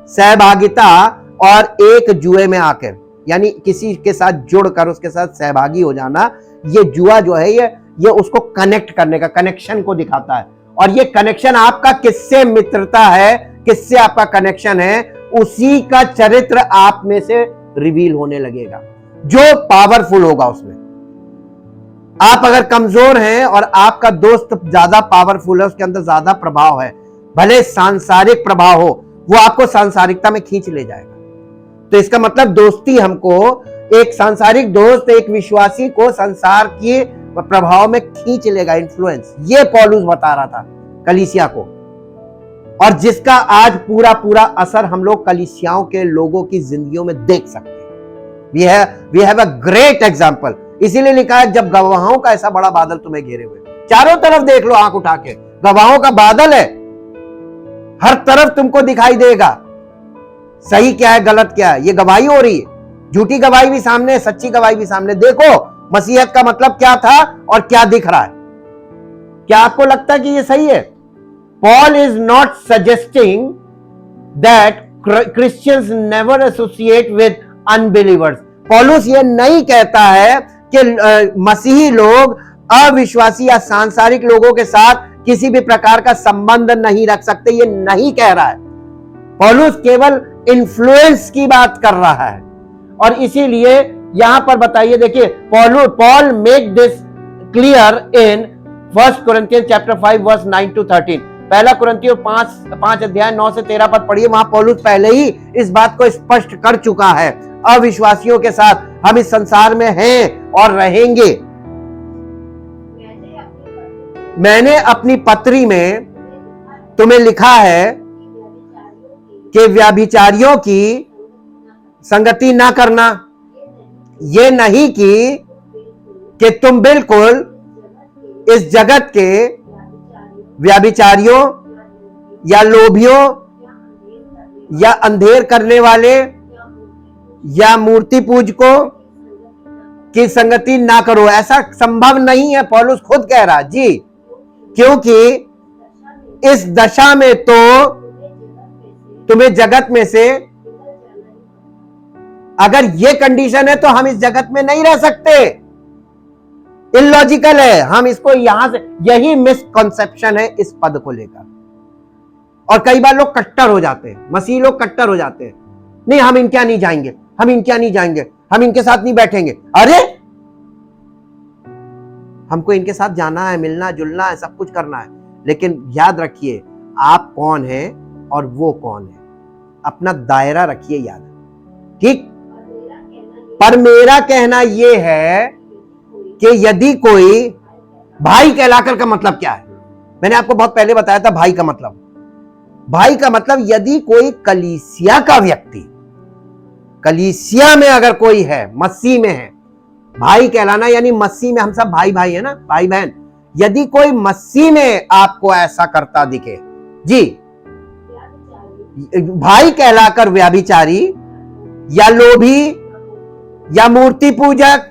सहभागिता और एक जुए में आकर, यानी किसी के साथ जुड़कर उसके साथ सहभागी हो जाना। ये जुआ जो है ये उसको कनेक्ट करने का, कनेक्शन को दिखाता है। और ये कनेक्शन आपका किससे मित्रता है, किससे आपका कनेक्शन है, उसी का चरित्र आप में से रिवील होने लगेगा, जो पावरफुल होगा उसमें। आप अगर कमजोर हैं और आपका दोस्त ज्यादा पावरफुल है, उसके अंदर ज्यादा प्रभाव है, भले सांसारिक प्रभाव हो, वो आपको सांसारिकता में खींच ले जाएगा। तो इसका मतलब दोस्ती हमको, एक सांसारिक दोस्त एक विश्वासी को संसार के प्रभाव में खींच लेगा, इन्फ्लुएंस। ये पौलुस बता रहा था कलीसिया को, और जिसका आज पूरा पूरा असर हम लोग कलीसियाओं के लोगों की जिंदगियों में देख सकते हैं। We have a great example. इसीलिए लिखा है, जब गवाहों का ऐसा बड़ा बादल तुम्हें घेरे हुए, चारों तरफ देख लो आंख उठा के, गवाहों का बादल है, हर तरफ तुमको दिखाई देगा सही क्या है गलत क्या है। ये गवाही हो रही है, झूठी गवाही भी सामने है, सच्ची गवाही भी सामने। देखो मसीहत का मतलब क्या था और क्या दिख रहा है। क्या आपको लगता है कि ये सही है? Paul is not suggesting that Christians never associate with unbelievers. पौलुस ये नहीं कहता है कि मसीही लोग अविश्वासी या सांसारिक लोगों के साथ किसी भी प्रकार का संबंध नहीं रख सकते, ये नहीं कह रहा है। पौलुस केवल इन्फ्लुएंस की बात कर रहा है। और इसीलिए यहां पर बताइए, देखिए Paul make this clear in 1 Corinthians chapter 5 verse 9 to 13। पहला कुरिन्थियों 5 अध्याय 9 से 13 पद पढ़िए। वहां पौलुस पहले ही इस बात को स्पष्ट कर चुका है, अविश्वासियों के साथ हम इस संसार में हैं और रहेंगे। मैंने अपनी पत्री में तुम्हें लिखा है कि व्यभिचारियों की संगति ना करना। ये नहीं कि तुम बिल्कुल इस जगत के व्यभिचारियों या लोभियों या अंधेर करने वाले या मूर्ति पूजकों की संगति ना करो। ऐसा संभव नहीं है, पौलुस खुद कह रहा जी, क्योंकि इस दशा में तो तुम्हें जगत में से, अगर ये कंडीशन है तो हम इस जगत में नहीं रह सकते। इलॉजिकल है। हम इसको यहां से, यही मिसकंसेप्शन है इस पद को लेकर। और कई बार लोग कट्टर हो जाते हैं, मसीह लोग कट्टर हो जाते हैं, नहीं हम इनके यहां नहीं जाएंगे, हम इनके यहां नहीं जाएंगे, हम इनके साथ नहीं बैठेंगे। अरे हमको इनके साथ जाना है, मिलना जुलना है, सब कुछ करना है, लेकिन याद रखिए आप कौन है और वो कौन है। अपना दायरा रखिए याद, ठीक। पर मेरा कहना यह है कि यदि कोई भाई कहलाकर का मतलब क्या है, मैंने आपको बहुत पहले बताया था भाई का मतलब। भाई का मतलब यदि कोई कलीसिया का व्यक्ति, कलीसिया में अगर कोई है, मसीह में है, भाई कहलाना यानी मसीह में हम सब भाई भाई है ना, भाई बहन। यदि कोई मसीह में आपको ऐसा करता दिखे, जी, भाई कहलाकर व्यभिचारी या लोभी या मूर्ति पूजक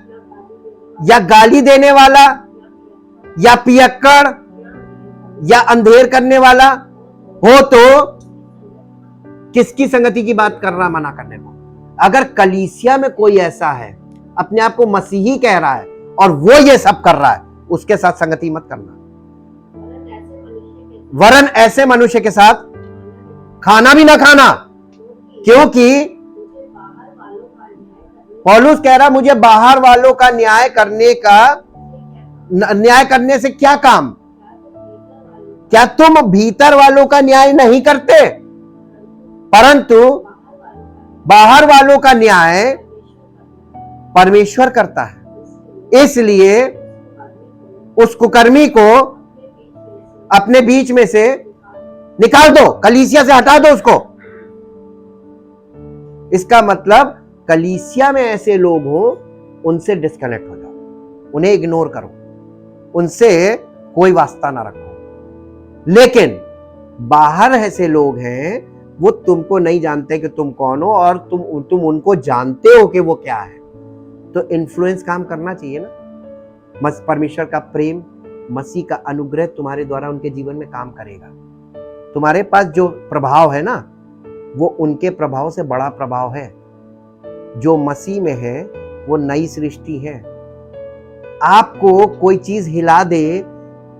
या गाली देने वाला या पियक्कड़ या अंधेर करने वाला हो, तो किसकी संगति की बात कर रहा, मना करने को। अगर कलीसिया में कोई ऐसा है, अपने आप को मसीही कह रहा है और वो ये सब कर रहा है, उसके साथ संगति मत करना। वरन ऐसे मनुष्य के साथ खाना भी ना खाना, क्योंकि पौलुस कह रहा मुझे बाहर वालों का न्याय करने से क्या काम, क्या तुम भीतर वालों का न्याय नहीं करते? परंतु बाहर वालों का न्याय परमेश्वर करता है। इसलिए उस कुकर्मी को अपने बीच में से निकाल दो, कलीसिया से हटा दो उसको। इसका मतलब कलीसिया में ऐसे लोग हो, उनसे डिस्कनेक्ट हो जाओ, उन्हें इग्नोर करो, उनसे कोई वास्ता ना रखो। लेकिन बाहर ऐसे लोग हैं, वो तुमको नहीं जानते कि तुम कौन हो और तुम उनको जानते हो कि वो क्या है, तो इन्फ्लुएंस काम करना चाहिए ना। परमेश्वर का प्रेम, मसीह का अनुग्रह तुम्हारे द्वारा उनके जीवन में काम करेगा। तुम्हारे पास जो प्रभाव है ना, वो उनके प्रभाव से बड़ा प्रभाव है। जो मसीह में है वो नई सृष्टि है। आपको कोई चीज हिला दे,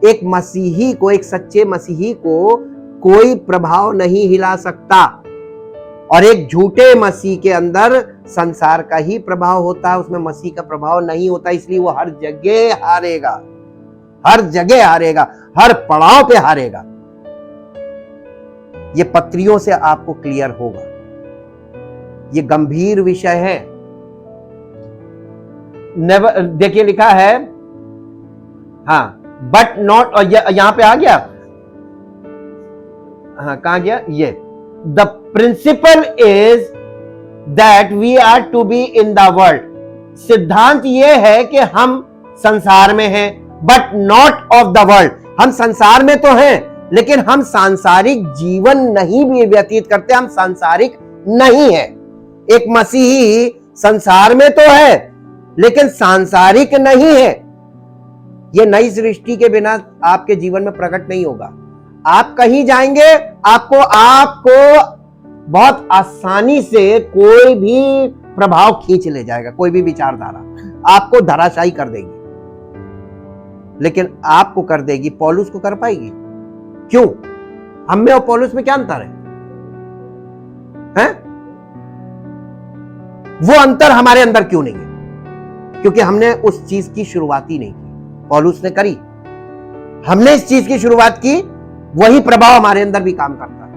एक मसीही को, एक सच्चे मसीही को कोई प्रभाव नहीं हिला सकता। और एक झूठे मसीह के अंदर संसार का ही प्रभाव होता है, उसमें मसीह का प्रभाव नहीं होता। इसलिए वो हर जगह हारेगा, हर जगह हारेगा, हर पड़ाव पे हारेगा। ये पत्रियों से आपको क्लियर होगा। ये गंभीर विषय है। नेवर, देखिए लिखा है, हाँ, बट नॉट, और यहां पे आ गया, हाँ कहां गया ये, the principle is that we are to be in the world. सिद्धांत ये है कि हम संसार में हैं, but not of the world. हम संसार में तो हैं, लेकिन हम सांसारिक जीवन नहीं भी व्यतीत करते, हम सांसारिक नहीं है। एक मसीही संसार में तो है, लेकिन सांसारिक नहीं है। यह नई सृष्टि के बिना आपके जीवन में प्रकट नहीं होगा। आप कहीं जाएंगे, आपको बहुत आसानी से कोई भी प्रभाव खींच ले जाएगा, कोई भी विचारधारा आपको धराशायी कर देगी। लेकिन आपको कर देगी, पौलुस को कर पाएगी? क्यों? हम में और पौलुस में क्या अंतर है? वो अंतर हमारे अंदर क्यों नहीं है? क्योंकि हमने उस चीज की शुरुआत ही नहीं की, पौलुस ने करी। हमने इस चीज की शुरुआत की, वही प्रभाव हमारे अंदर भी काम करता है।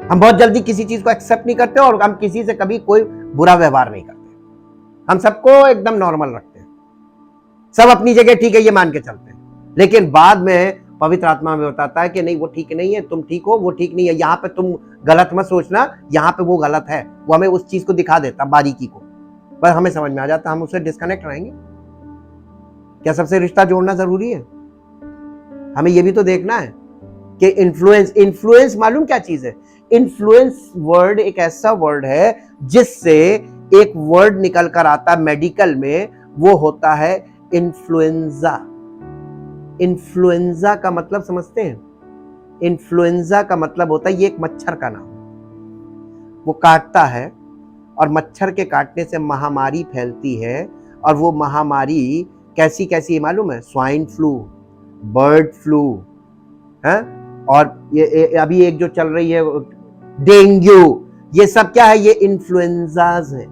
हम बहुत जल्दी किसी चीज को एक्सेप्ट नहीं करते और हम किसी से कभी कोई बुरा व्यवहार नहीं करते। हम सबको एकदम नॉर्मल रखते हैं, सब अपनी जगह ठीक है ये मान के चलते हैं। लेकिन बाद में पवित्र आत्मा में बताता है कि नहीं, वो ठीक नहीं है, तुम ठीक हो, वो ठीक नहीं है, यहां पे तुम गलत मत सोचना, यहां पे वो गलत है। वो हमें उस चीज को दिखा देता, बारीकी को, पर हमें समझ में आ जाता, हम उससे डिस्कनेक्ट रहेंगे। क्या सबसे रिश्ता जोड़ना जरूरी है? हमें ये भी तो देखना है कि इन्फ्लुएंस मालूम क्या चीज है? इन्फ्लुएंस वर्ड एक ऐसा वर्ड है जिससे एक वर्ड निकल कर आता मेडिकल में, वो होता है इन्फ्लुएंजा। इन्फ्लुएंजा का मतलब समझते हैं? इन्फ्लुएंजा का मतलब होता है, ये एक मच्छर का नाम, वो काटता है और मच्छर के काटने से महामारी फैलती है। और वो महामारी कैसी कैसी है मालूम है? स्वाइन फ्लू, बर्ड फ्लू है, और ये अभी एक जो चल रही है डेंगू, ये सब क्या है? ये इन्फ्लुएंजाज है।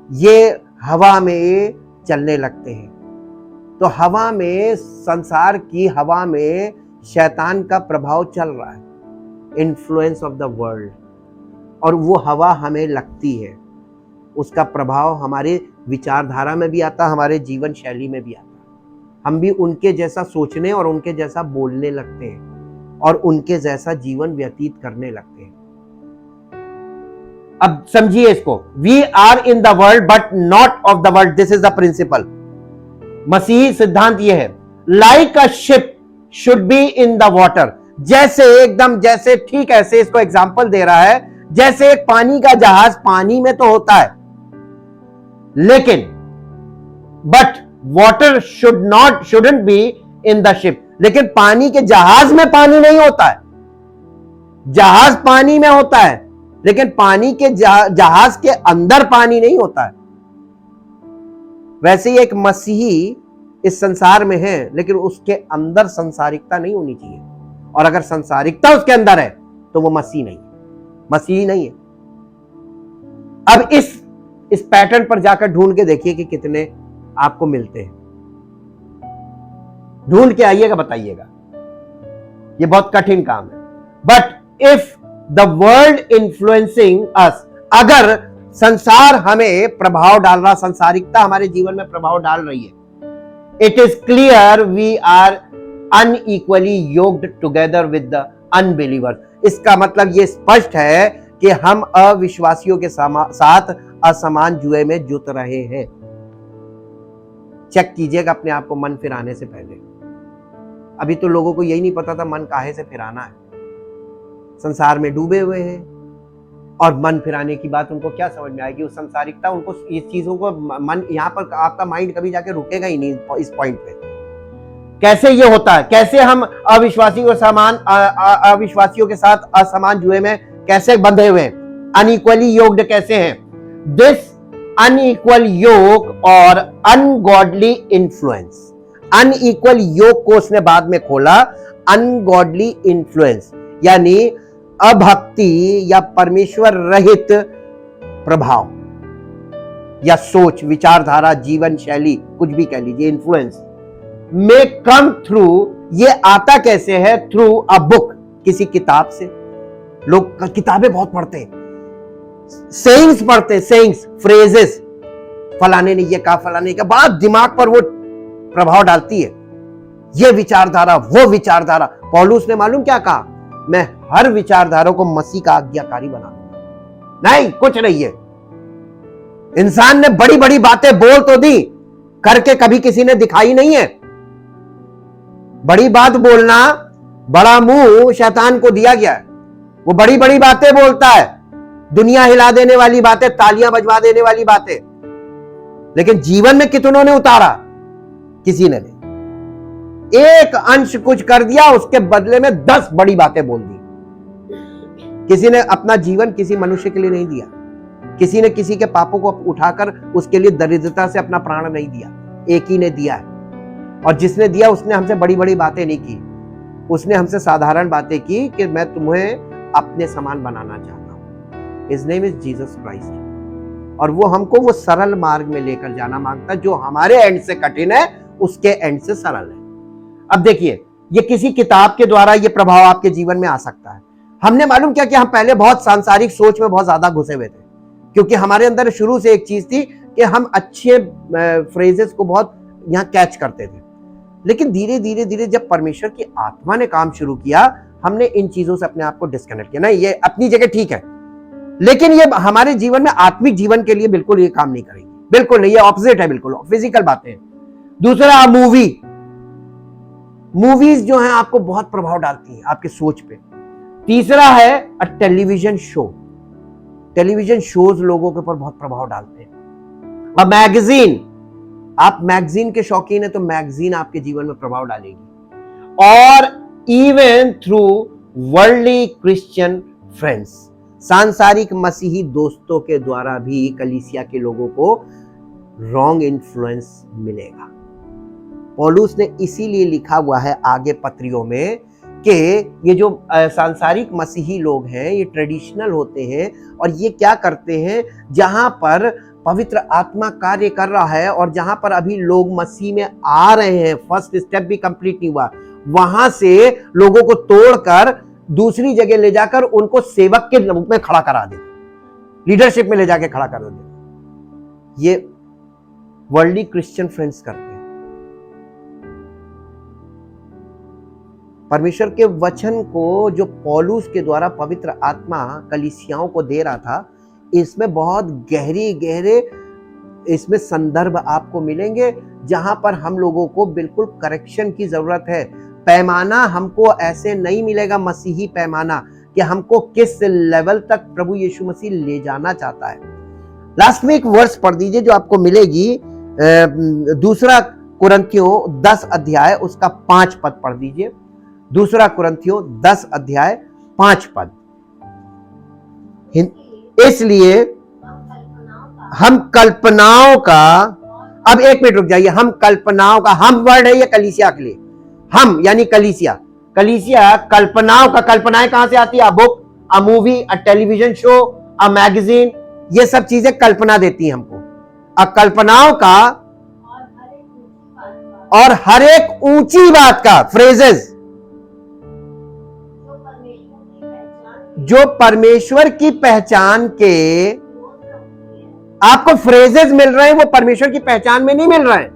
ये हवा में चलने लगते हैं। तो हवा में, संसार की हवा में शैतान का प्रभाव चल रहा है, इन्फ्लुएंस ऑफ द वर्ल्ड। और वो हवा हमें लगती है, उसका प्रभाव हमारे विचारधारा में भी आता है, हमारे जीवन शैली में भी आता है। हम भी उनके जैसा सोचने और उनके जैसा बोलने लगते हैं और उनके जैसा जीवन व्यतीत करने लगते हैं। अब समझिए इसको, we are in the world but not of the world, this is the principle. मसीही सिद्धांत यह है, like a ship should be in the water, जैसे एकदम जैसे ठीक ऐसे इसको एग्जांपल दे रहा है, जैसे एक पानी का जहाज पानी में तो होता है, लेकिन but water shouldn't be in the ship, लेकिन पानी के जहाज में पानी नहीं होता है। जहाज पानी में होता है, लेकिन पानी के जहाज के अंदर पानी नहीं होता है। वैसे ही एक मसीही इस संसार में है, लेकिन उसके अंदर संसारिकता नहीं होनी चाहिए, और अगर संसारिकता उसके अंदर है तो वो मसीह नहीं है, मसीही नहीं है। अब इस पैटर्न पर जाकर ढूंढ के देखिए कि कितने आपको मिलते हैं। ढूंढ के आइएगा, बताइएगा, ये बहुत कठिन काम है। But if the world influencing us, अगर संसार हमें प्रभाव डाल रहा, संसारिकता हमारे जीवन में प्रभाव डाल रही है, it is clear we are unequally yoked together with the unbelievers. इसका मतलब ये स्पष्ट है कि हम अविश्वासियों के साथ असमान जुए में जुट रहे हैं। चेक कीजिएगा अपने आप को मन फिराने से पहले। अभी तो लोगों को यही नहीं पता था मन काहे से फिराना है, संसार में डूबे हुए हैं, और मन फिराने की बात उनको क्या समझ में आएगी? उस संसारिकता, उनको इस चीजों को मन, यहां पर आपका माइंड कभी जाके रुकेगा ही नहीं इस पॉइंट पे। कैसे ये होता है? कैसे हम अविश्वासियों के साथ असमान जुए में कैसे बंधे हुए हैं? अनइक्वली योक्ड कैसे हैं? दिस अनइक्वल योग और अनगॉडली इन्फ्लुएंस, अनइक्वल योग को उसने बाद में खोला अनगॉडली इन्फ्लुएंस, यानी अभक्ति या परमेश्वर रहित प्रभाव या सोच, विचारधारा, जीवन शैली, कुछ भी कह लीजिए, इन्फ्लुएंस में कम थ्रू, ये आता कैसे है? थ्रू अ बुक, किसी किताब से। लोग किताबें बहुत पढ़ते हैं, सेइंग्स पढ़ते हैं, सेइंग्स, फ्रेजेस, फलाने ने ये कहा, फलाने ने कहा, बात दिमाग पर वो प्रभाव डालती है। ये विचारधारा, वो विचारधारा। पौलुस ने मालूम क्या कहा? मैं हर विचारधारा को मसीह का आज्ञाकारी बना दूंगा। नहीं, कुछ नहीं है। इंसान ने बड़ी बड़ी बातें बोल तो दी, करके कभी किसी ने दिखाई नहीं है। बड़ी बात बोलना, बड़ा मुंह शैतान को दिया गया है। वो बड़ी बड़ी बातें बोलता है, दुनिया हिला देने वाली बातें, तालियां बजवा देने वाली बातें, लेकिन जीवन में कितनों ने उतारा? किसी ने नहीं। एक अंश कुछ कर दिया, उसके बदले में 10 बड़ी बातें बोल दी। किसी ने अपना जीवन किसी मनुष्य के लिए नहीं दिया, किसी ने किसी के पापों को उठाकर उसके लिए दरिद्रता से अपना प्राण नहीं दिया, एक ही ने दिया है। और जिसने दिया उसने हमसे बड़ी बड़ी बातें नहीं की, उसने हमसे साधारण बातें की कि मैं तुम्हें अपने समान बनाना चाहता हूं। His name is Jesus Christ. और वो हमको वो सरल मार्ग में लेकर जाना मांगता है, जो हमारे एंड से कठिन है, उसके एंड से सरल है। अब देखिए, ये किसी किताब के द्वारा ये प्रभाव आपके जीवन में आ सकता है। हमने मालूम क्या कि हम पहले बहुत सांसारिक सोच में बहुत ज्यादा घुसे हुए थे, क्योंकि हमारे अंदर शुरू से एक चीज थी कि हम अच्छे फ्रेजेस को बहुत यहाँ कैच करते थे। लेकिन धीरे धीरे धीरे जब परमेश्वर की आत्मा ने काम शुरू किया, हमने इन चीजों से अपने आप को डिस्कनेक्ट किया। नहीं, ये अपनी जगह ठीक है, लेकिन ये हमारे जीवन में, आत्मिक जीवन के लिए बिल्कुल ये काम नहीं करेगी, बिल्कुल नहीं। ये ऑपोजिट है, बिल्कुल फिजिकल बातें। दूसरा, मूवीज जो हैं आपको बहुत प्रभाव डालती हैं आपके सोच पे। तीसरा है टेलीविजन शो। टेलीविजन शोज लोगों के ऊपर बहुत प्रभाव डालते हैं। अब मैगजीन, आप मैगजीन के शौकीन है तो मैगजीन आपके जीवन में प्रभाव डालेगी। और even through worldly Christian friends, सांसारिक मसीही दोस्तों के द्वारा भी कलीसिया के लोगों को रॉन्ग इन्फ्लुएंस मिलेगा। पौलुस ने इसीलिए लिखा हुआ है आगे पत्रियों में कि ये जो सांसारिक मसीही लोग हैं, ये ट्रेडिशनल होते हैं, और ये क्या करते हैं? जहां पर पवित्र आत्मा कार्य कर रहा है और जहां पर अभी लोग मसीह में आ रहे हैं, फर्स्ट स्टेप भी कंप्लीट नहीं हुआ, वहां से लोगों को तोड़कर दूसरी जगह ले जाकर उनको सेवक के रूप में खड़ा करा देते। लीडरशिप में ले जाके खड़ा कर देते। ये वर्ल्डली क्रिश्चियन फ्रेंड्स करते हैं। परमेश्वर के वचन को जो पौलुस के द्वारा पवित्र आत्मा कलीसियाओं को दे रहा था, इसमें बहुत गहरे इसमें संदर्भ आपको मिलेंगे जहां पर हम लोगों को बिल्कुल करेक्शन की जरूरत है। पैमाना हमको ऐसे नहीं मिलेगा, मसीही पैमाना, कि हमको किस लेवल तक प्रभु यीशु मसीह ले जाना चाहता है। लास्ट में एक वर्स पढ़ दीजिए जो आपको मिलेगी, दूसरा कुरिन्थियों 10 अध्याय उसका 5 पद पढ़ दीजिए। दूसरा कुरिन्थियों 10 अध्याय 5 पद। इसलिए हम कल्पनाओं का, अब एक मिनट रुक जाइए, हम कल्पनाओं का, हम वर्ड है ये कलीसिया के लिए, हम यानी कलीसिया कल्पनाओं का, कल्पनाएं कहां से आती है? A book, a movie, a television show, a magazine, ये सब चीजें कल्पना देती हैं हमको। कल्पनाओं का और हर एक ऊंची बात का, फ्रेजेस जो परमेश्वर की पहचान के आपको फ्रेजेस मिल रहे हैं, वो परमेश्वर की पहचान में नहीं मिल रहे हैं,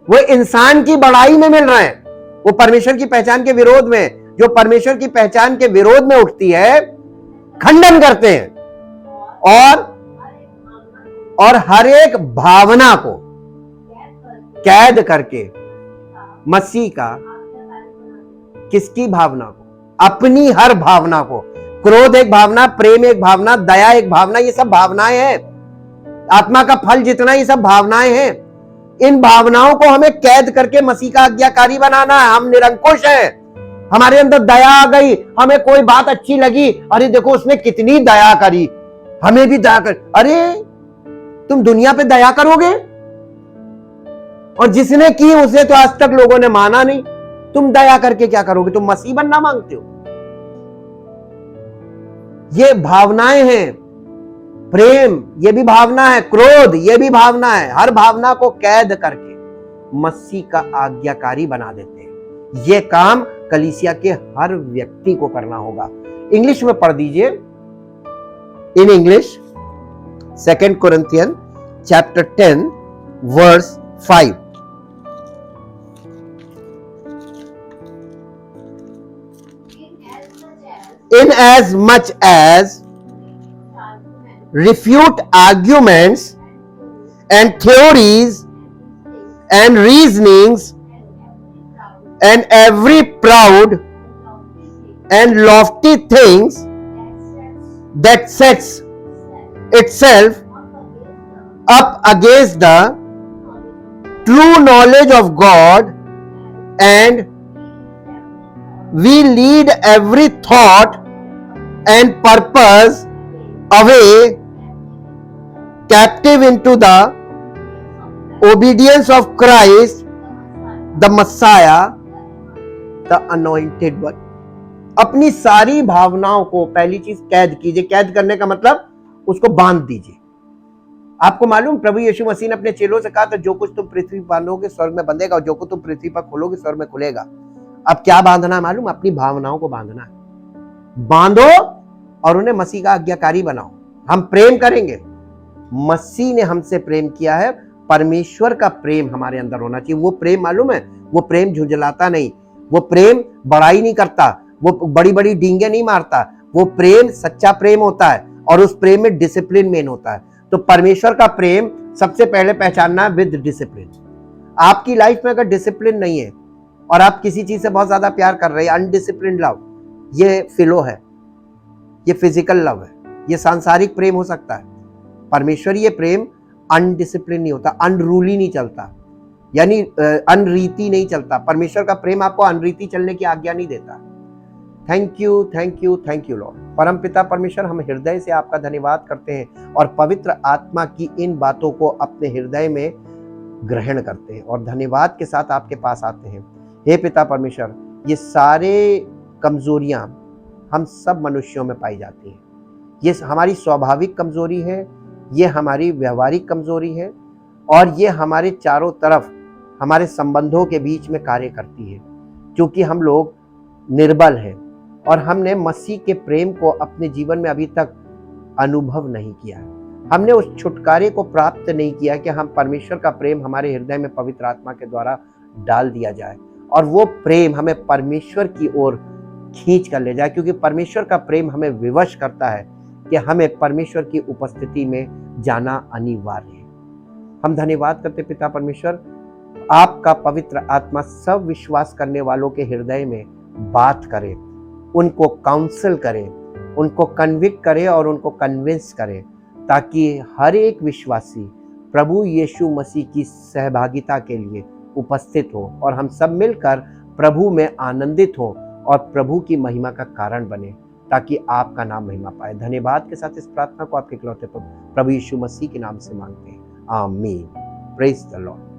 वो इंसान की बड़ाई में मिल रहे हैं, वो परमेश्वर की पहचान के विरोध में, जो परमेश्वर की पहचान के विरोध में उठती है, खंडन करते हैं। और हर एक भावना को कैद करके मसीह का, किसकी भावना को? अपनी हर भावना को। क्रोध एक भावना, प्रेम एक भावना, दया एक भावना, ये सब भावनाएं हैं। आत्मा का फल जितना, ये सब भावनाएं हैं। इन भावनाओं को हमें कैद करके मसीह का आज्ञाकारी बनाना है। हम निरंकुश हैं, हमारे अंदर दया आ गई, हमें कोई बात अच्छी लगी, अरे देखो उसने कितनी दया करी, हमें भी दया कर। अरे तुम दुनिया पे दया करोगे? और जिसने की उसे तो आज तक लोगों ने माना नहीं, तुम दया करके क्या करोगे? तुम मसीह बनना मांगते हो? ये भावनाएं हैं। प्रेम ये भी भावना है, क्रोध ये भी भावना है। हर भावना को कैद करके मसीह का आज्ञाकारी बना देते हैं। ये काम कलीसिया के हर व्यक्ति को करना होगा। इंग्लिश में पढ़ दीजिए, in English 2 Corinthians chapter 10 verse 5। In as much as refute arguments and theories and reasonings and every proud and lofty things that sets itself up against the true knowledge of God, and we lead every thought and purpose away captive into the obedience of Christ, the Messiah, the Anointed One। अपनी सारी भावनाओं को पहली चीज कैद कीजिए। कैद करने का मतलब उसको बांध दीजिए। आपको मालूम, प्रभु यीशु मसीह ने अपने चेलों से कहा था, जो कुछ तुम पृथ्वी पर बांधोगे स्वर्ग में बंधेगा, और जो कुछ तुम पृथ्वी पर खोलोगे स्वर्ग में खुलेगा। अब क्या बांधना है मालूम? अपनी भावनाओं को बांधना है। बांधो और उन्हें मसीह का आज्ञाकारी बनाओ। हम प्रेम करेंगे, मसीह ने हमसे प्रेम किया है, परमेश्वर का प्रेम हमारे अंदर होना चाहिए। वो प्रेम मालूम है, वो प्रेम झुंझलाता नहीं, वो प्रेम बड़ाई नहीं करता, वो बड़ी बड़ी डींगे नहीं मारता। वो प्रेम सच्चा प्रेम होता है, और उस प्रेम में डिसिप्लिन मेन होता है। तो परमेश्वर का प्रेम सबसे पहले पहचानना है विद डिसिप्लिन। आपकी लाइफ में अगर डिसिप्लिन नहीं है और आप किसी चीज से बहुत ज्यादा प्यार कर रहे हैं, अनडिसिप्लिन लव, ये फिलो है, ये फिजिकल लव है, ये सांसारिक प्रेम हो सकता है। परमेश्वरीय प्रेम अनडिसिप्लिन नहीं होता, अनरूली नहीं चलता, यानी अनरीति नहीं चलता। परमेश्वर का प्रेम आपको अनरीति चलने की आज्ञा नहीं देता। Thank you, thank you, thank you Lord. परम पिता परमेश्वर, हम हृदय से आपका धन्यवाद करते हैं और पवित्र आत्मा की इन बातों को अपने हृदय में ग्रहण करते हैं और धन्यवाद के साथ आपके पास आते हैं। हे पिता परमेश्वर, ये सारे कमजोरियां हम सब मनुष्यों में पाई जाती हैं। ये हमारी स्वाभाविक कमजोरी है, ये हमारी व्यवहारिक कमजोरी है, और ये हमारे चारों तरफ हमारे संबंधों के बीच में कार्य करती है, क्योंकि हम लोग निर्बल हैं और हमने मसीह के प्रेम को अपने जीवन में अभी तक अनुभव नहीं किया है, हमने उस छुटकारे को प्राप्त नहीं किया कि हम परमेश्वर का प्रेम हमारे हृदय में पवित्र आत्मा के द्वारा डाल दिया जाए और वो प्रेम हमें परमेश्वर की ओर खींच कर ले जाए, क्योंकि परमेश्वर का प्रेम हमें विवश करता है कि हमें परमेश्वर की उपस्थिति में जाना अनिवार्य है। हम धन्यवाद करते पिता परमेश्वर, आपका पवित्र आत्मा सब विश्वास करने वालों के हृदय में बात करे, उनको काउंसल करे, उनको कन्विक्ट करे और उनको कन्विंस करे, ताकि हर एक विश्वासी प्रभु यीशु मसीह की सहभागिता के लिए उपस्थित हो और हम सब मिलकर प्रभु में आनंदित हो और प्रभु की महिमा का कारण बने, ताकि आपका नाम महिमा पाए। धन्यवाद के साथ इस प्रार्थना को आपके इकलौते प्रभु यीशु मसीह के नाम से मांगते हैं, आमीन। Praise the Lord.